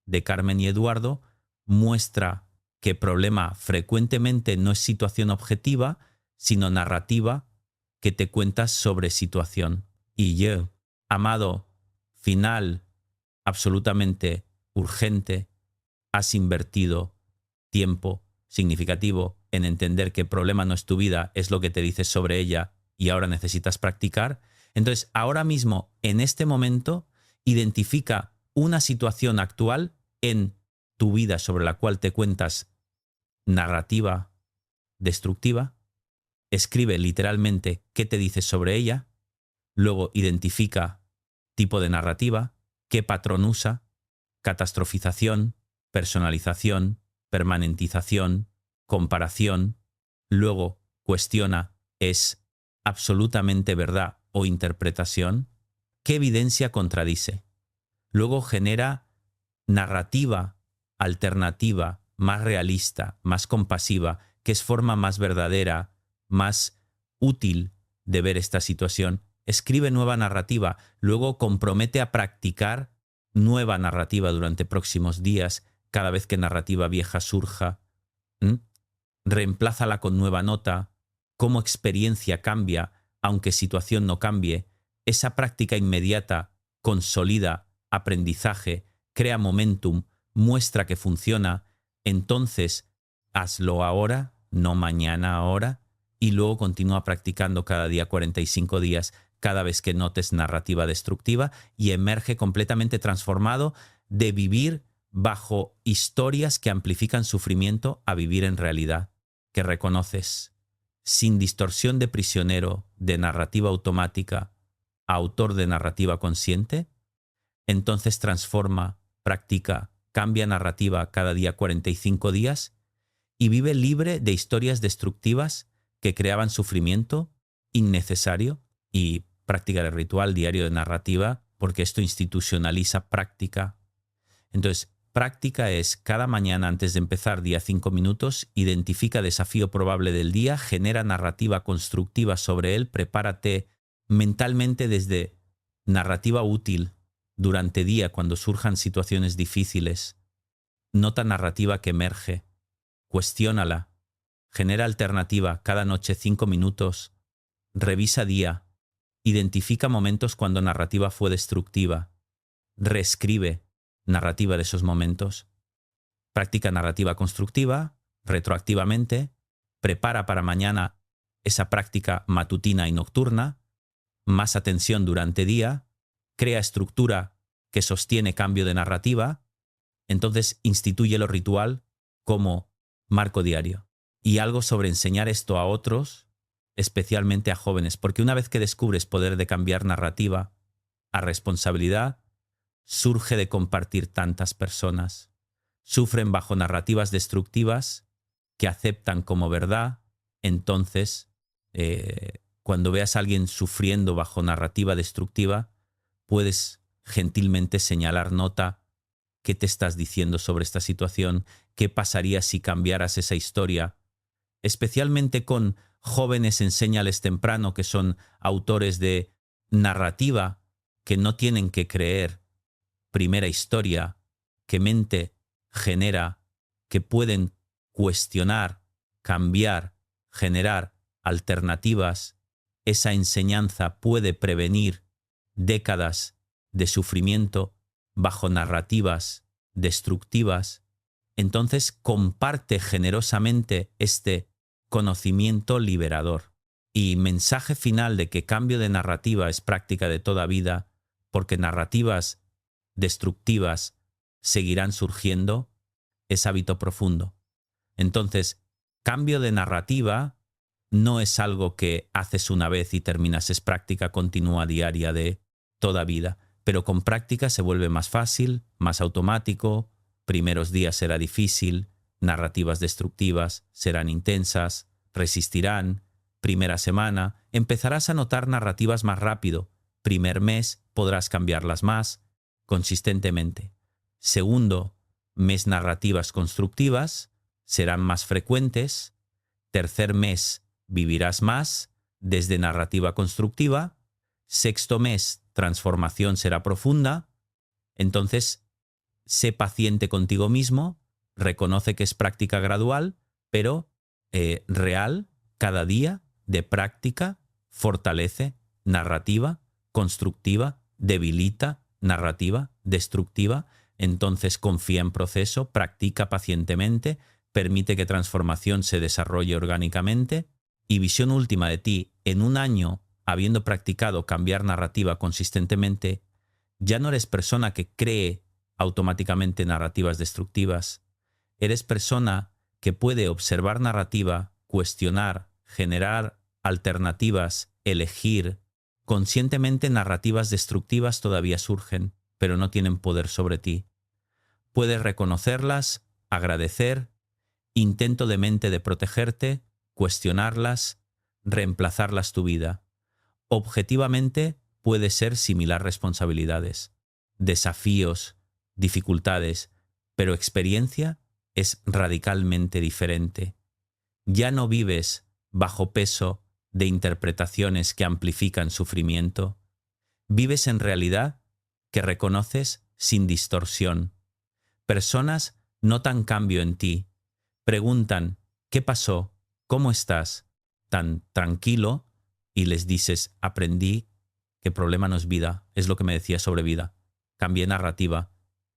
[SPEAKER 1] de Carmen y Eduardo muestra que problema frecuentemente no es situación objetiva, sino narrativa que te cuentas sobre situación. Y yo, amado, final, absolutamente urgente, has invertido tiempo significativo en entender que el problema no es tu vida, es lo que te dices sobre ella y ahora necesitas practicar. Entonces, ahora mismo, en este momento, identifica una situación actual en tu vida sobre la cual te cuentas narrativa destructiva, escribe literalmente qué te dices sobre ella, luego identifica tipo de narrativa, qué patrón usa, catastrofización, personalización, permanentización, comparación, luego cuestiona, ¿es absolutamente verdad o interpretación? ¿Qué evidencia contradice? Luego genera narrativa alternativa, más realista, más compasiva, que es forma más verdadera, más útil de ver esta situación. Escribe nueva narrativa, luego compromete a practicar nueva narrativa durante próximos días, cada vez que narrativa vieja surja. Reemplázala con nueva nota, cómo experiencia cambia, aunque situación no cambie. Esa práctica inmediata consolida aprendizaje, crea momentum, muestra que funciona. Entonces, hazlo ahora, no mañana, ahora, y luego continúa practicando cada día 45 días, cada vez que notes narrativa destructiva, y emerge completamente transformado de vivir bajo historias que amplifican sufrimiento a vivir en realidad, que reconoces, sin distorsión de prisionero, de narrativa automática, a autor de narrativa consciente. Entonces transforma, practica, cambia narrativa cada día 45 días y vive libre de historias destructivas que creaban sufrimiento innecesario, y práctica de ritual diario de narrativa, porque esto institucionaliza práctica. Entonces, práctica es cada mañana antes de empezar, día 5 minutos, identifica desafío probable del día, genera narrativa constructiva sobre él, prepárate mentalmente desde narrativa útil durante día cuando surjan situaciones difíciles. Nota narrativa que emerge, cuestiónala, genera alternativa cada noche 5 minutos, revisa día, identifica momentos cuando narrativa fue destructiva, reescribe narrativa de esos momentos, practica narrativa constructiva, retroactivamente, prepara para mañana esa práctica matutina y nocturna, más atención durante día, crea estructura que sostiene cambio de narrativa, entonces instituye lo ritual como marco diario. Y algo sobre enseñar esto a otros, especialmente a jóvenes, porque una vez que descubres poder de cambiar narrativa a responsabilidad, surge de compartir tantas personas. Sufren bajo narrativas destructivas que aceptan como verdad. Entonces, cuando veas a alguien sufriendo bajo narrativa destructiva, puedes gentilmente señalar nota, qué te estás diciendo sobre esta situación, qué pasaría si cambiaras esa historia. Especialmente con jóvenes, enséñales temprano que son autores de narrativa, que no tienen que creer primera historia, que mente genera, que pueden cuestionar, cambiar, generar alternativas. Esa enseñanza puede prevenir décadas de sufrimiento bajo narrativas destructivas. Entonces comparte generosamente este conocimiento liberador. Y mensaje final de que cambio de narrativa es práctica de toda vida, porque narrativas destructivas seguirán surgiendo, es hábito profundo. Entonces, Cambio de narrativa no es algo que haces una vez y terminas, es práctica continua diaria de toda vida, pero con práctica se vuelve más fácil, más automático, primeros días será difícil, narrativas destructivas serán intensas, resistirán, primera semana empezarás a notar narrativas más rápido, primer mes podrás cambiarlas más, consistentemente. Segundo mes, narrativas constructivas serán más frecuentes, tercer mes vivirás más desde narrativa constructiva, sexto mes transformación será profunda, entonces sé paciente contigo mismo, reconoce que es práctica gradual, pero real, cada día de práctica, fortalece narrativa, constructiva, debilita narrativa, destructiva, entonces confía en proceso, practica pacientemente, permite que transformación se desarrolle orgánicamente y visión última de ti en un año, habiendo practicado cambiar narrativa consistentemente, ya no eres persona que cree automáticamente narrativas destructivas. Eres persona que puede observar narrativa, cuestionar, generar alternativas, elegir. Conscientemente narrativas destructivas todavía surgen, pero no tienen poder sobre ti. Puedes reconocerlas, agradecer, intento de mente de protegerte, cuestionarlas, reemplazarlas tu vida. Objetivamente puede ser similar responsabilidades, desafíos, dificultades, pero experiencia es radicalmente diferente. Ya no vives bajo peso de interpretaciones que amplifican sufrimiento. Vives en realidad que reconoces sin distorsión. Personas notan cambio en ti. Preguntan, ¿qué pasó? ¿Cómo estás? Tan tranquilo y les dices, aprendí que problema no es vida, es lo que me decía sobre vida. Cambié narrativa.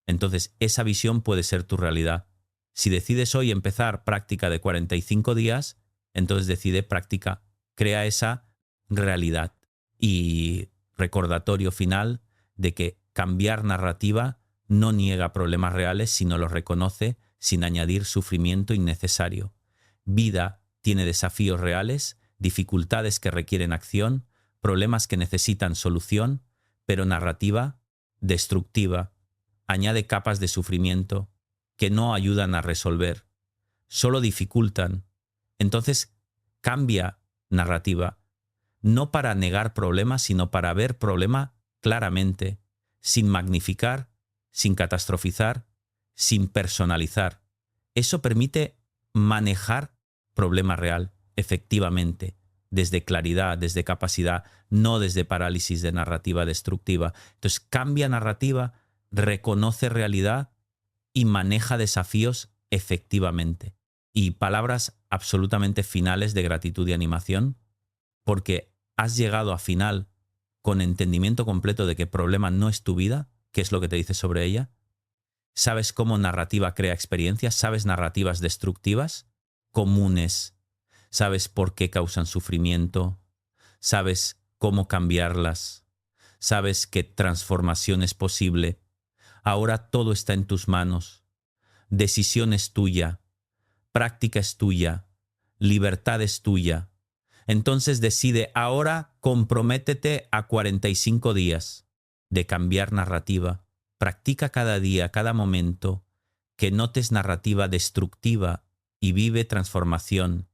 [SPEAKER 1] Entonces, esa visión puede ser tu realidad. Si decides hoy empezar práctica de 45 días, entonces decide práctica, crea esa realidad. Y recordatorio final de que cambiar narrativa no niega problemas reales, sino los reconoce sin añadir sufrimiento innecesario. Vida tiene desafíos reales, dificultades que requieren acción, problemas que necesitan solución, pero narrativa destructiva añade capas de sufrimiento que no ayudan a resolver, solo dificultan. Entonces cambia narrativa, no para negar problemas, sino para ver problema claramente, sin magnificar, sin catastrofizar, sin personalizar. Eso permite manejar problema real, efectivamente, desde claridad, desde capacidad, no desde parálisis de narrativa destructiva. Entonces cambia narrativa, reconoce realidad y maneja desafíos efectivamente. Y palabras absolutamente finales de gratitud y animación, porque has llegado a final con entendimiento completo de que problema no es tu vida, que es lo que te dice sobre ella. Sabes cómo narrativa crea experiencias, sabes narrativas destructivas, comunes, sabes por qué causan sufrimiento, sabes cómo cambiarlas, sabes que transformación es posible. Ahora todo está en tus manos. Decisión es tuya, práctica es tuya, libertad es tuya. Entonces decide ahora, comprométete a 45 días de cambiar narrativa. Practica cada día, cada momento, que notes narrativa destructiva y vive transformación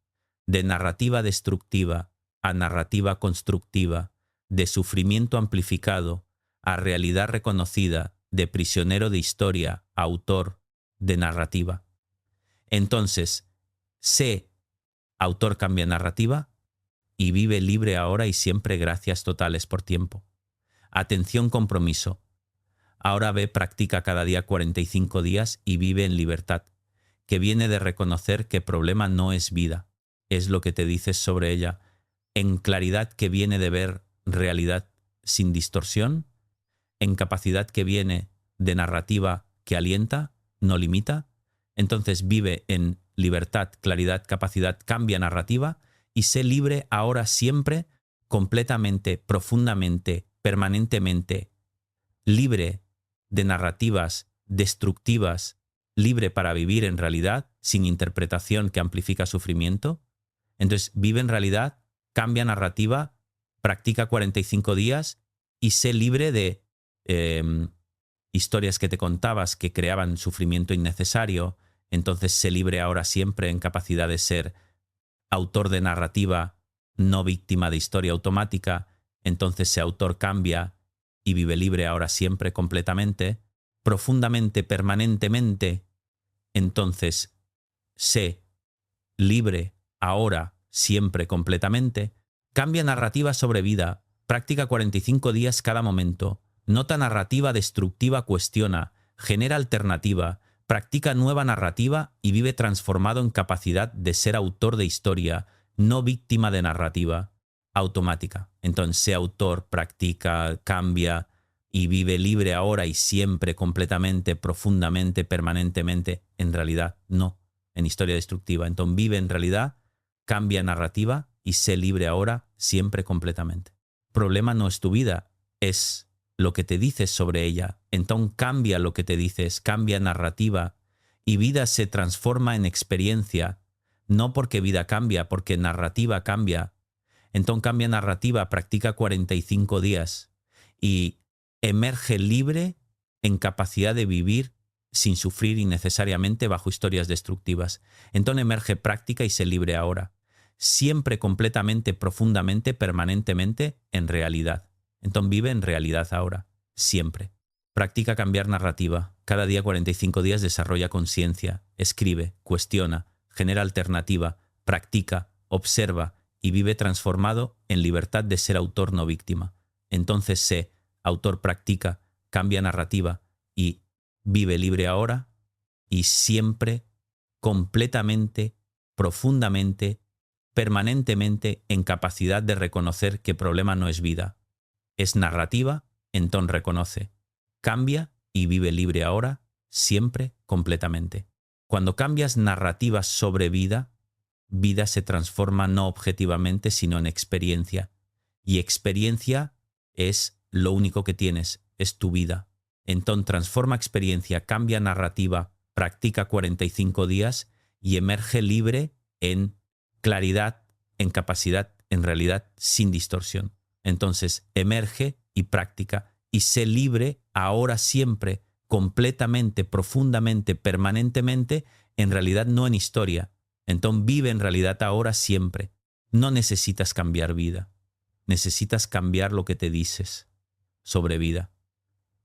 [SPEAKER 1] de narrativa destructiva a narrativa constructiva, de sufrimiento amplificado a realidad reconocida, de prisionero de historia a autor de narrativa. Entonces, sé autor cambia narrativa y vive libre ahora y siempre. Gracias totales por tiempo. Atención, compromiso. Ahora ve, practica cada día 45 días y vive en libertad, que viene de reconocer que problema no es vida, es lo que te dices sobre ella, en claridad que viene de ver realidad sin distorsión, en capacidad que viene de narrativa que alienta, no limita. Entonces vive en libertad, claridad, capacidad, cambia narrativa y sé libre ahora siempre, completamente, profundamente, permanentemente, libre de narrativas destructivas, libre para vivir en realidad, sin interpretación que amplifica sufrimiento. Entonces, vive en realidad, cambia narrativa, practica 45 días y sé libre de historias que te contabas que creaban sufrimiento innecesario. Entonces, sé libre ahora siempre en capacidad de ser autor de narrativa, no víctima de historia automática. Entonces, ese autor cambia y vive libre ahora siempre completamente, profundamente, permanentemente. Entonces, sé libre ahora siempre completamente. Cambia narrativa sobre vida, práctica 45 días cada momento, nota narrativa destructiva, cuestiona, genera alternativa, practica nueva narrativa y vive transformado en capacidad de ser autor de historia, no víctima de narrativa automática. Entonces, sé autor, practica, cambia y vive libre ahora y siempre, completamente, profundamente, permanentemente. En realidad, no. En historia destructiva. Entonces, vive en realidad, cambia narrativa y sé libre ahora, siempre, completamente. Problema no es tu vida, es lo que te dices sobre ella. Entonces, cambia lo que te dices, cambia narrativa y vida se transforma en experiencia. No porque vida cambia, porque narrativa cambia. Entonces, cambia narrativa, practica 45 días y emerge libre en capacidad de vivir sin sufrir innecesariamente bajo historias destructivas. Entonces emerge práctica y sé libre ahora. Siempre completamente, profundamente, permanentemente en realidad. Entonces vive en realidad ahora. Siempre. Practica cambiar narrativa. Cada día 45 días desarrolla conciencia. Escribe, cuestiona, genera alternativa, practica, observa y vive transformado en libertad de ser autor no víctima. Entonces sé, autor practica, cambia narrativa y vive libre ahora y siempre, completamente, profundamente, permanentemente en capacidad de reconocer que problema no es vida, es narrativa. Entonces reconoce, cambia y vive libre ahora, siempre, completamente. Cuando cambias narrativas sobre vida, vida se transforma no objetivamente, sino en experiencia. Y experiencia es lo único que tienes, es tu vida. Entonces transforma experiencia, cambia narrativa, practica 45 días y emerge libre en claridad, en capacidad, en realidad, sin distorsión. Entonces emerge y practica y sé libre ahora siempre, completamente, profundamente, permanentemente, en realidad no en historia. Entonces vive en realidad ahora siempre. No necesitas cambiar vida. Necesitas cambiar lo que te dices sobre vida.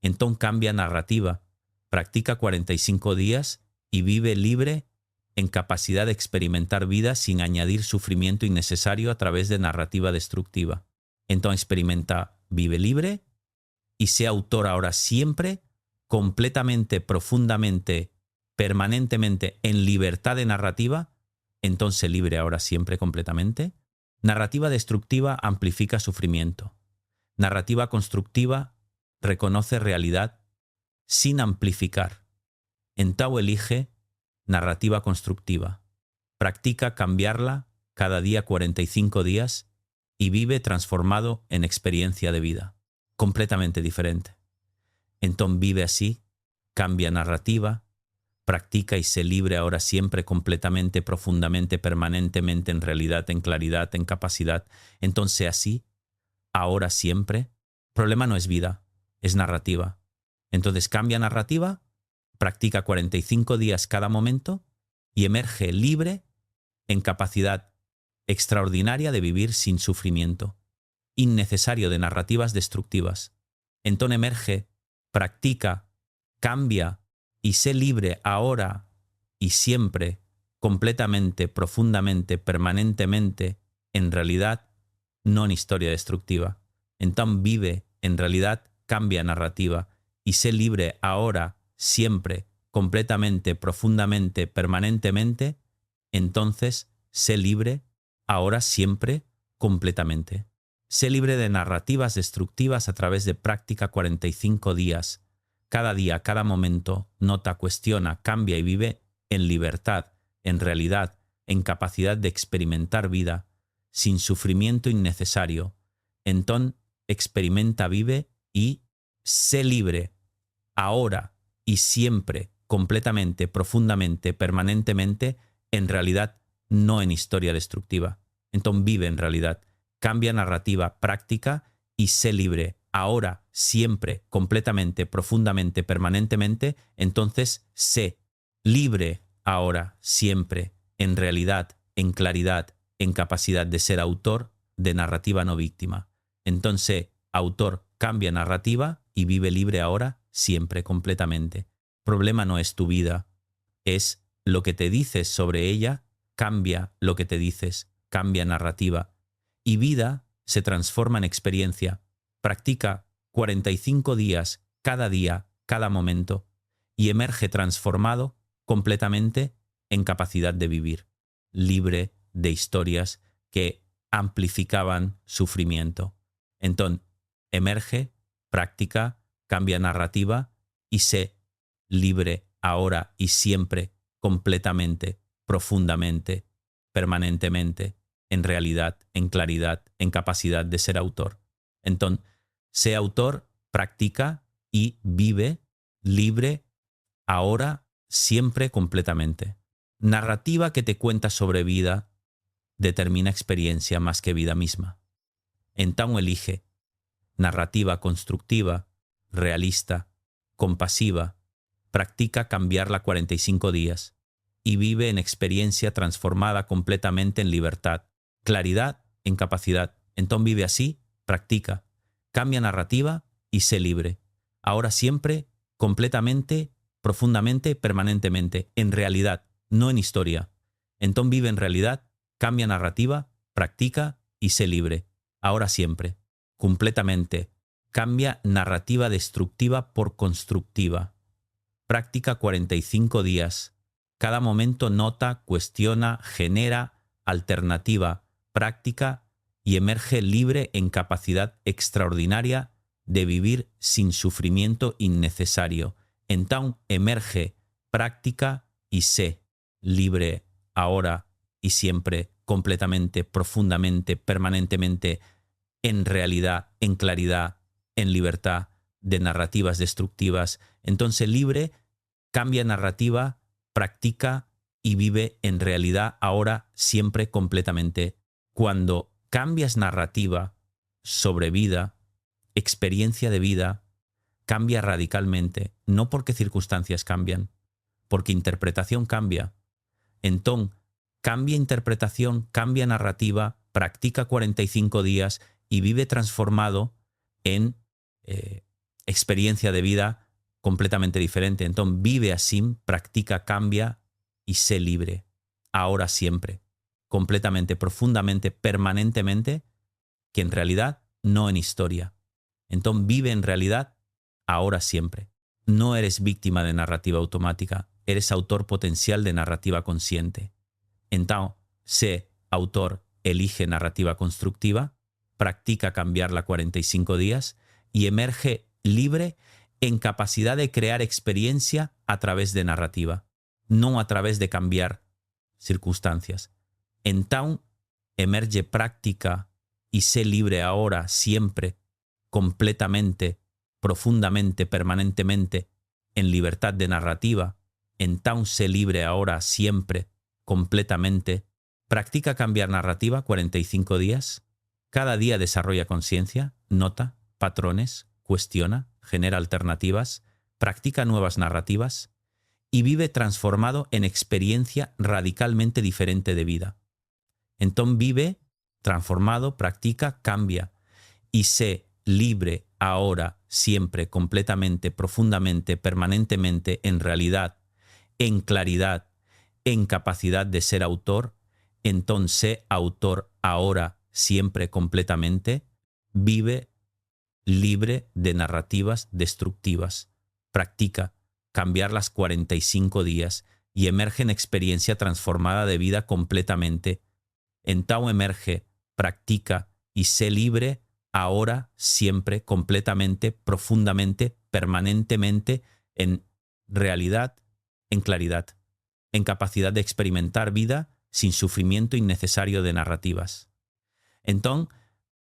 [SPEAKER 1] Entonces cambia narrativa, practica 45 días y vive libre en capacidad de experimentar vida sin añadir sufrimiento innecesario a través de narrativa destructiva. Entonces experimenta, vive libre y sé autor ahora siempre, completamente, profundamente, permanentemente en libertad de narrativa. Entonces libre ahora siempre completamente. Narrativa destructiva amplifica sufrimiento. Narrativa constructiva reconoce realidad sin amplificar. En Tao elige narrativa constructiva. Practica cambiarla cada día 45 días y vive transformado en experiencia de vida. Completamente diferente. Entonces vive así, cambia narrativa, practica y sé libre ahora siempre, completamente, profundamente, permanentemente, en realidad, en claridad, en capacidad. Entonces así, ahora siempre. Problema no es vida, es narrativa. Entonces cambia narrativa, practica 45 días cada momento y emerge libre en capacidad extraordinaria de vivir sin sufrimiento, innecesario de narrativas destructivas. Entonces emerge, practica, cambia y sé libre ahora y siempre, completamente, profundamente, permanentemente, en realidad, no en historia destructiva. Entonces vive, en realidad, cambia narrativa y sé libre ahora, siempre, completamente, profundamente, permanentemente. Entonces sé libre ahora, siempre, completamente. Sé libre de narrativas destructivas a través de práctica 45 días. Cada día, cada momento, nota, cuestiona, cambia y vive en libertad, en realidad, en capacidad de experimentar vida, sin sufrimiento innecesario. Entonces experimenta, vive y sé libre, ahora y siempre, completamente, profundamente, permanentemente, en realidad, no en historia destructiva. Entonces vive en realidad, cambia narrativa, práctica y sé libre. Ahora, siempre, completamente, profundamente, permanentemente, entonces sé libre ahora, siempre, en realidad, en claridad, en capacidad de ser autor de narrativa no víctima. Entonces, autor cambia narrativa y vive libre ahora, siempre, completamente. Problema no es tu vida, es lo que te dices sobre ella, cambia lo que te dices, cambia narrativa. Y vida se transforma en experiencia. Practica 45 días, cada momento, y emerge transformado completamente en capacidad de vivir, libre de historias que amplificaban sufrimiento. Entonces, emerge, practica, cambia narrativa y sé libre ahora y siempre, completamente, profundamente, permanentemente, en realidad, en claridad, en capacidad de ser autor. Entonces, sé autor, practica y vive libre ahora, siempre, completamente. Narrativa que te cuenta sobre vida determina experiencia más que vida misma. Entonces elige narrativa constructiva, realista, compasiva, practica cambiarla 45 días y vive en experiencia transformada completamente en libertad, claridad, en capacidad. Entonces vive así, practica, cambia narrativa y sé libre. Ahora siempre, completamente, profundamente, permanentemente, en realidad, no en historia. Entonces vive en realidad, cambia narrativa, practica y sé libre. Ahora siempre, completamente, cambia narrativa destructiva por constructiva. Práctica 45 días. Cada momento nota, cuestiona, genera alternativa, práctica y emerge libre en capacidad extraordinaria de vivir sin sufrimiento innecesario. Entonces emerge, práctica y sé libre ahora y siempre, completamente, profundamente, permanentemente, en realidad, en claridad, en libertad de narrativas destructivas. Entonces libre, cambia narrativa, practica y vive en realidad ahora, siempre, completamente. Cuando cambias narrativa sobre vida, experiencia de vida, cambia radicalmente, no porque circunstancias cambian, porque interpretación cambia. Entonces, cambia interpretación, cambia narrativa, practica 45 días y vive transformado en experiencia de vida completamente diferente. Entonces vive así, practica, cambia y sé libre. Ahora siempre. Completamente, profundamente, permanentemente, que en realidad no en historia. Entonces vive en realidad ahora siempre. No eres víctima de narrativa automática, eres autor potencial de narrativa consciente. Entonces, sé autor, elige narrativa constructiva, practica cambiarla 45 días y emerge libre en capacidad de crear experiencia a través de narrativa, no a través de cambiar circunstancias. Entonces, emerge práctica y sé libre ahora, siempre, completamente, profundamente, permanentemente, en libertad de narrativa. Entonces, sé libre ahora, siempre, completamente. Practica cambiar narrativa 45 días. Cada día desarrolla conciencia, nota patrones, cuestiona, genera alternativas, practica nuevas narrativas y vive transformado en experiencia radicalmente diferente de vida. Entonces vive transformado, practica, cambia y sé libre ahora, siempre, completamente, profundamente, permanentemente, en realidad, en claridad, en capacidad de ser autor. Entonces sé autor ahora, siempre, completamente, vive libre de narrativas destructivas. Practica cambiarlas 45 días y emerge en experiencia transformada de vida completamente. Entonces emerge, practica y sé libre ahora, siempre, completamente, profundamente, permanentemente, en realidad, en claridad, en capacidad de experimentar vida sin sufrimiento innecesario de narrativas. Entonces,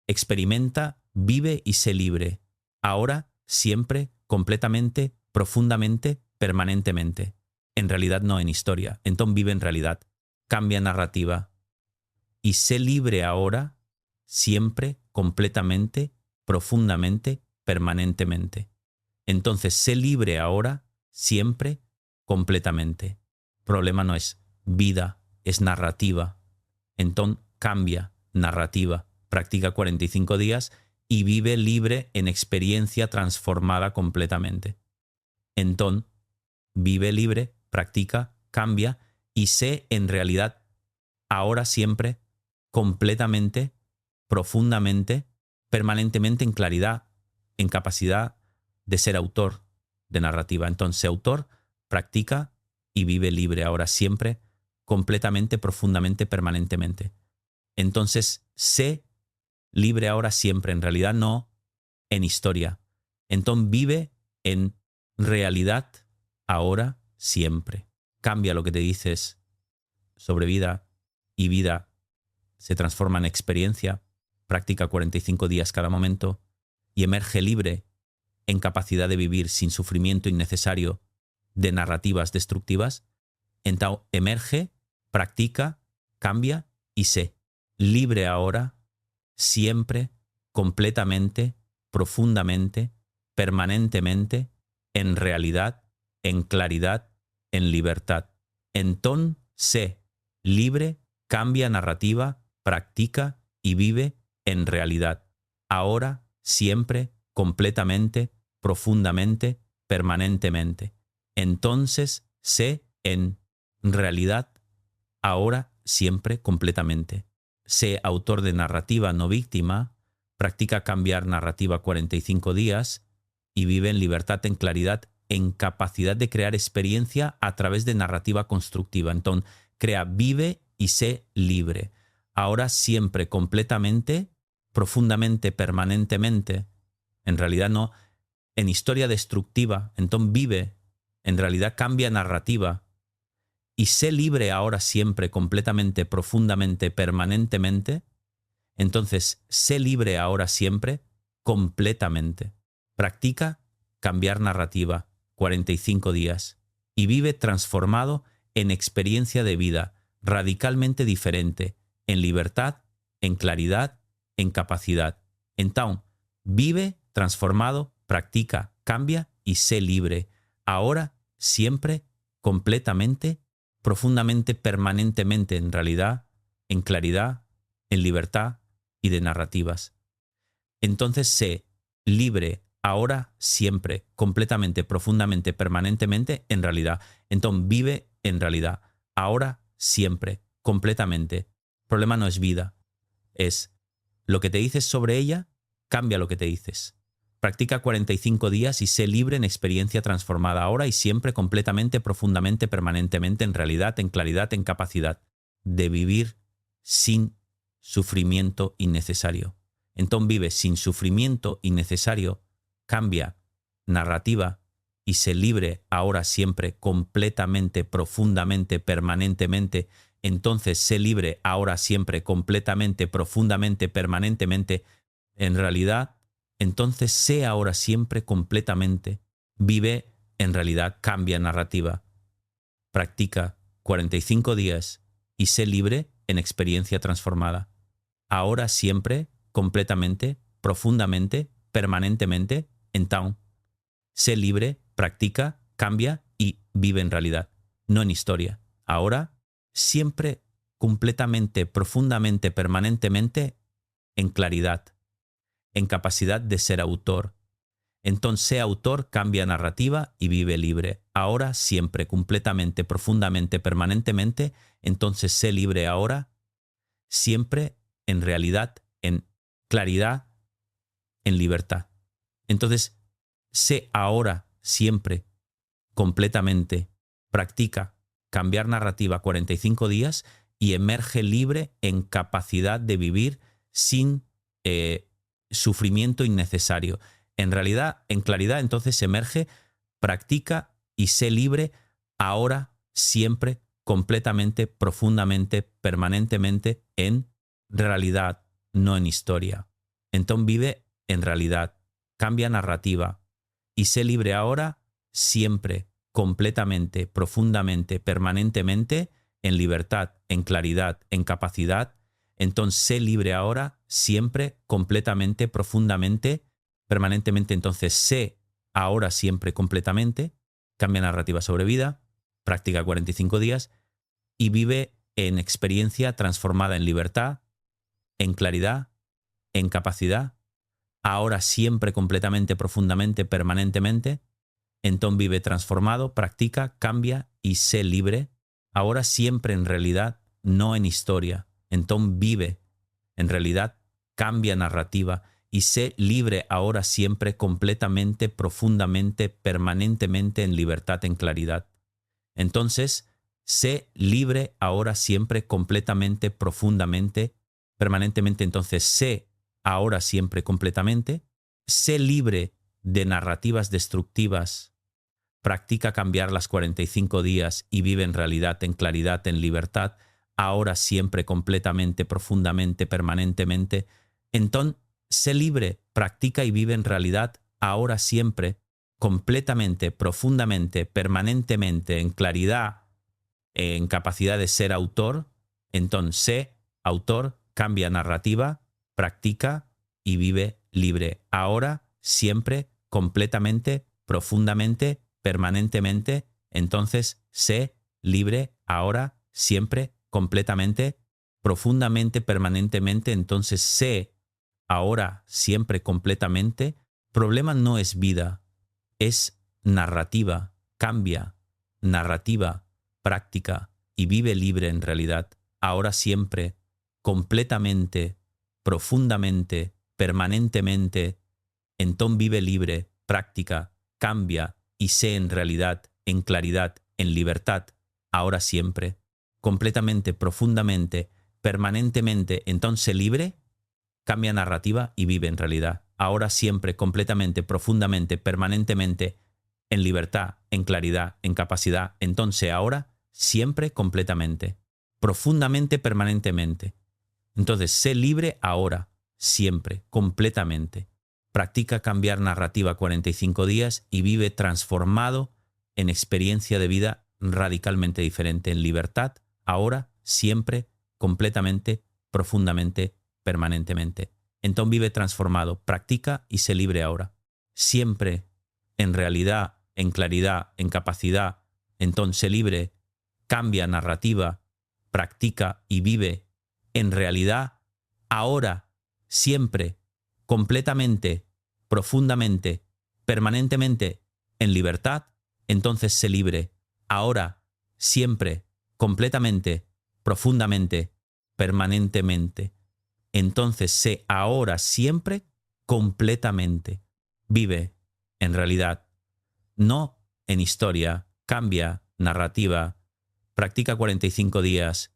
[SPEAKER 1] experimenta, vive y sé libre, ahora, siempre, completamente, profundamente, permanentemente. En realidad no en historia. Entonces vive en realidad. Cambia narrativa. Y sé libre ahora, siempre, completamente, profundamente, permanentemente. Entonces sé libre ahora, siempre, completamente. Problema no es vida, es narrativa. Entonces cambia narrativa. Practica 45 días y vive libre en experiencia transformada completamente. Entonces, vive libre, practica, cambia y sé en realidad, ahora siempre, completamente, profundamente, permanentemente en claridad, en capacidad de ser autor de narrativa. Entonces, sé autor, practica y vive libre ahora siempre, completamente, profundamente, permanentemente. Entonces, sé libre ahora siempre, en realidad no en historia. Entonces vive en realidad ahora siempre. Cambia lo que te dices sobre vida y vida se transforma en experiencia. Practica 45 días cada momento y emerge libre en capacidad de vivir sin sufrimiento innecesario de narrativas destructivas. Entonces emerge, practica, cambia y sé libre ahora siempre, completamente, profundamente, permanentemente, en realidad, en claridad, en libertad. Entonces, sé libre, cambia narrativa, practica y vive en realidad. Ahora, siempre, completamente, profundamente, permanentemente. Entonces, sé en realidad, ahora, siempre, completamente. Sé autor de narrativa no víctima, practica cambiar narrativa 45 días y vive en libertad, en claridad, en capacidad de crear experiencia a través de narrativa constructiva. Entonces, crea, vive y sé libre. Ahora siempre, completamente, profundamente, permanentemente. En realidad no, en historia destructiva. Entonces vive, en realidad cambia narrativa y sé libre ahora siempre, completamente, profundamente, permanentemente. Entonces, sé libre ahora siempre, completamente. Practica cambiar narrativa 45 días y vive transformado en experiencia de vida radicalmente diferente, en libertad, en claridad, en capacidad. Entonces, vive transformado, practica, cambia y sé libre. Ahora, siempre, completamente, profundamente, permanentemente, en realidad, en claridad, en libertad y de narrativas. Entonces sé libre ahora, siempre, completamente, profundamente, permanentemente, en realidad. Entonces vive en realidad. Ahora, siempre, completamente. El problema no es vida, es lo que te dices sobre ella, cambia lo que te dices. Practica 45 días y sé libre en experiencia transformada ahora y siempre, completamente, profundamente, permanentemente, en realidad, en claridad, en capacidad de vivir sin sufrimiento innecesario. Entonces vive sin sufrimiento innecesario, cambia narrativa y sé libre ahora siempre, completamente, profundamente, permanentemente. Entonces sé libre ahora siempre, completamente, profundamente, permanentemente, en realidad. Entonces sé ahora siempre, completamente, vive en realidad, cambia narrativa. Practica 45 días y sé libre en experiencia transformada. Ahora siempre, completamente, profundamente, permanentemente, en Town. Sé libre, practica, cambia y vive en realidad, no en historia. Ahora, siempre, completamente, profundamente, permanentemente, en claridad, en capacidad de ser autor. Entonces, sé autor, cambia narrativa y vive libre. Ahora, siempre, completamente, profundamente, permanentemente. Entonces, sé libre ahora, siempre, en realidad, en claridad, en libertad. Entonces, sé ahora, siempre, completamente, practica cambiar narrativa 45 días y emerge libre en capacidad de vivir sin sufrimiento innecesario. En realidad, en claridad, entonces emerge, practica y sé libre ahora, siempre, completamente, profundamente, permanentemente, en realidad, no en historia. Entonces vive en realidad, cambia narrativa y sé libre ahora, siempre, completamente, profundamente, permanentemente, en libertad, en claridad, en capacidad. Entonces, sé libre ahora, siempre, completamente, profundamente, permanentemente. Entonces, sé ahora, siempre, completamente. Cambia narrativa sobre vida, practica 45 días y vive en experiencia transformada en libertad, en claridad, en capacidad. Ahora, siempre, completamente, profundamente, permanentemente. Entonces vive transformado, practica, cambia y sé libre. Ahora siempre en realidad, no en historia. Entonces vive en realidad, cambia narrativa y sé libre ahora siempre, completamente, profundamente, permanentemente en libertad, en claridad. Entonces, sé libre ahora siempre, completamente, profundamente, permanentemente. Entonces, sé ahora siempre completamente. Sé libre de narrativas destructivas. Practica cambiar las 45 días y vive en realidad, en claridad, en libertad, ahora siempre, completamente, profundamente, permanentemente. Entonces, sé libre, practica y vive en realidad, ahora siempre, completamente, profundamente, permanentemente, en claridad, en capacidad de ser autor. Entonces, sé autor, cambia narrativa, practica y vive libre. Ahora, siempre, completamente, profundamente, permanentemente. Entonces, sé libre ahora, siempre, completamente, profundamente, permanentemente. Entonces, sé ahora, siempre, completamente. Problema no es vida, es narrativa. Cambia narrativa, práctica y vive libre en realidad, ahora siempre, completamente, profundamente, permanentemente. Entonces vive libre, práctica, cambia y sé en realidad, en claridad, en libertad, ahora siempre, completamente, profundamente, permanentemente. Entonces libre, cambia narrativa y vive en realidad, ahora siempre, completamente, profundamente, permanentemente, en libertad, en claridad, en capacidad. Entonces ahora, siempre, completamente, profundamente, permanentemente. Entonces, sé libre ahora, siempre, completamente. Practica cambiar narrativa 45 días y vive transformado en experiencia de vida radicalmente diferente, en libertad, ahora, siempre, completamente, profundamente, permanentemente. Entonces vive transformado, practica y sé libre ahora. Siempre, en realidad, en claridad, en capacidad. Entonces sé libre, cambia narrativa, practica y vive en realidad, ahora, siempre, completamente, profundamente, permanentemente, en libertad. Entonces sé libre, ahora, siempre, completamente, profundamente, permanentemente. Entonces sé ahora, siempre, completamente. Vive en realidad, no en historia, cambia narrativa, practica 45 días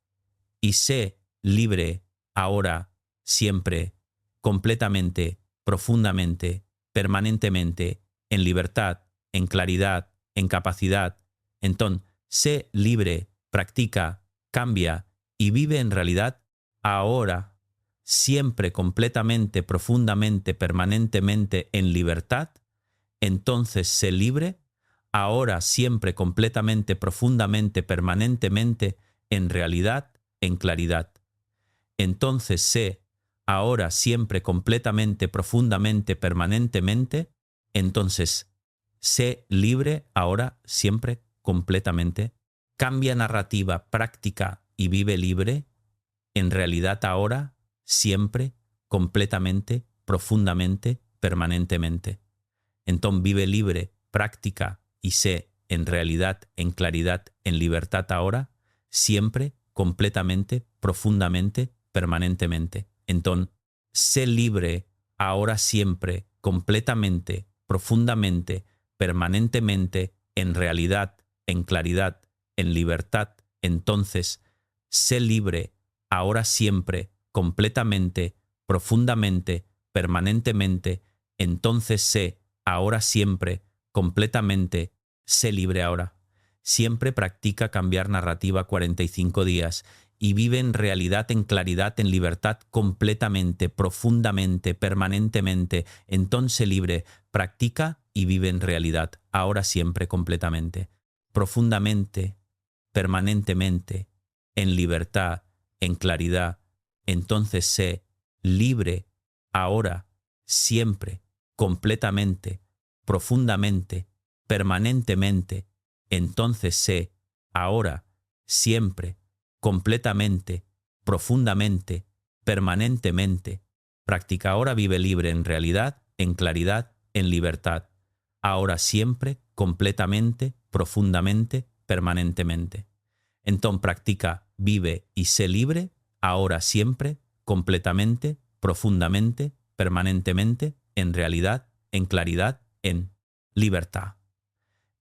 [SPEAKER 1] y sé libre ahora, siempre, completamente, profundamente, permanentemente, en libertad, en claridad, en capacidad. Entonces, sé libre, practica, cambia y vive en realidad ahora, siempre, completamente, profundamente, permanentemente, en libertad. Entonces, sé libre ahora, siempre, completamente, profundamente, permanentemente, en realidad, en claridad. Entonces sé, ahora, siempre, completamente, profundamente, permanentemente. Entonces, sé libre, ahora, siempre, completamente. Cambia narrativa, práctica y vive libre. En realidad, ahora, siempre, completamente, profundamente, permanentemente. Entonces vive libre, práctica y sé en realidad, en claridad, en libertad ahora, siempre, completamente, profundamente, permanentemente. Entonces, sé libre ahora siempre, completamente, profundamente, permanentemente, en realidad, en claridad, en libertad. Entonces, sé libre ahora siempre, completamente, profundamente, permanentemente. Entonces sé ahora siempre, completamente, sé libre ahora. Siempre practica cambiar narrativa 45 días y vive en realidad, en claridad, en libertad, completamente, profundamente, permanentemente. Entonces libre, practica y vive en realidad, ahora siempre, completamente. profundamente, permanentemente, en libertad, en claridad. Entonces sé libre, ahora, siempre, completamente, profundamente, permanentemente. Entonces sé ahora, siempre, completamente, profundamente, permanentemente. Practica ahora, vive libre en realidad, en claridad, en libertad. Ahora siempre, completamente, profundamente, permanentemente. Entonces practica, vive y sé libre, ahora siempre, completamente, profundamente, permanentemente, en realidad, en claridad, en libertad.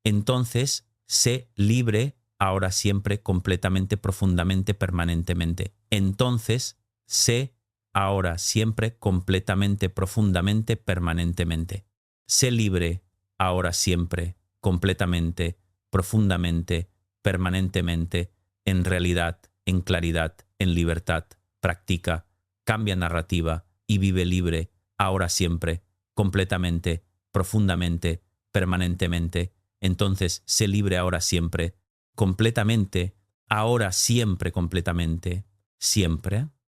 [SPEAKER 1] Entonces, sé libre, ahora siempre, completamente, profundamente, permanentemente. Entonces, sé ahora siempre, completamente, profundamente, permanentemente. Sé libre, ahora siempre, completamente, profundamente, permanentemente, en realidad, en claridad, en libertad. Practica, cambia narrativa y vive libre, ahora siempre, completamente, profundamente, permanentemente. Entonces, sé libre ahora siempre, completamente, ahora siempre completamente, siempre.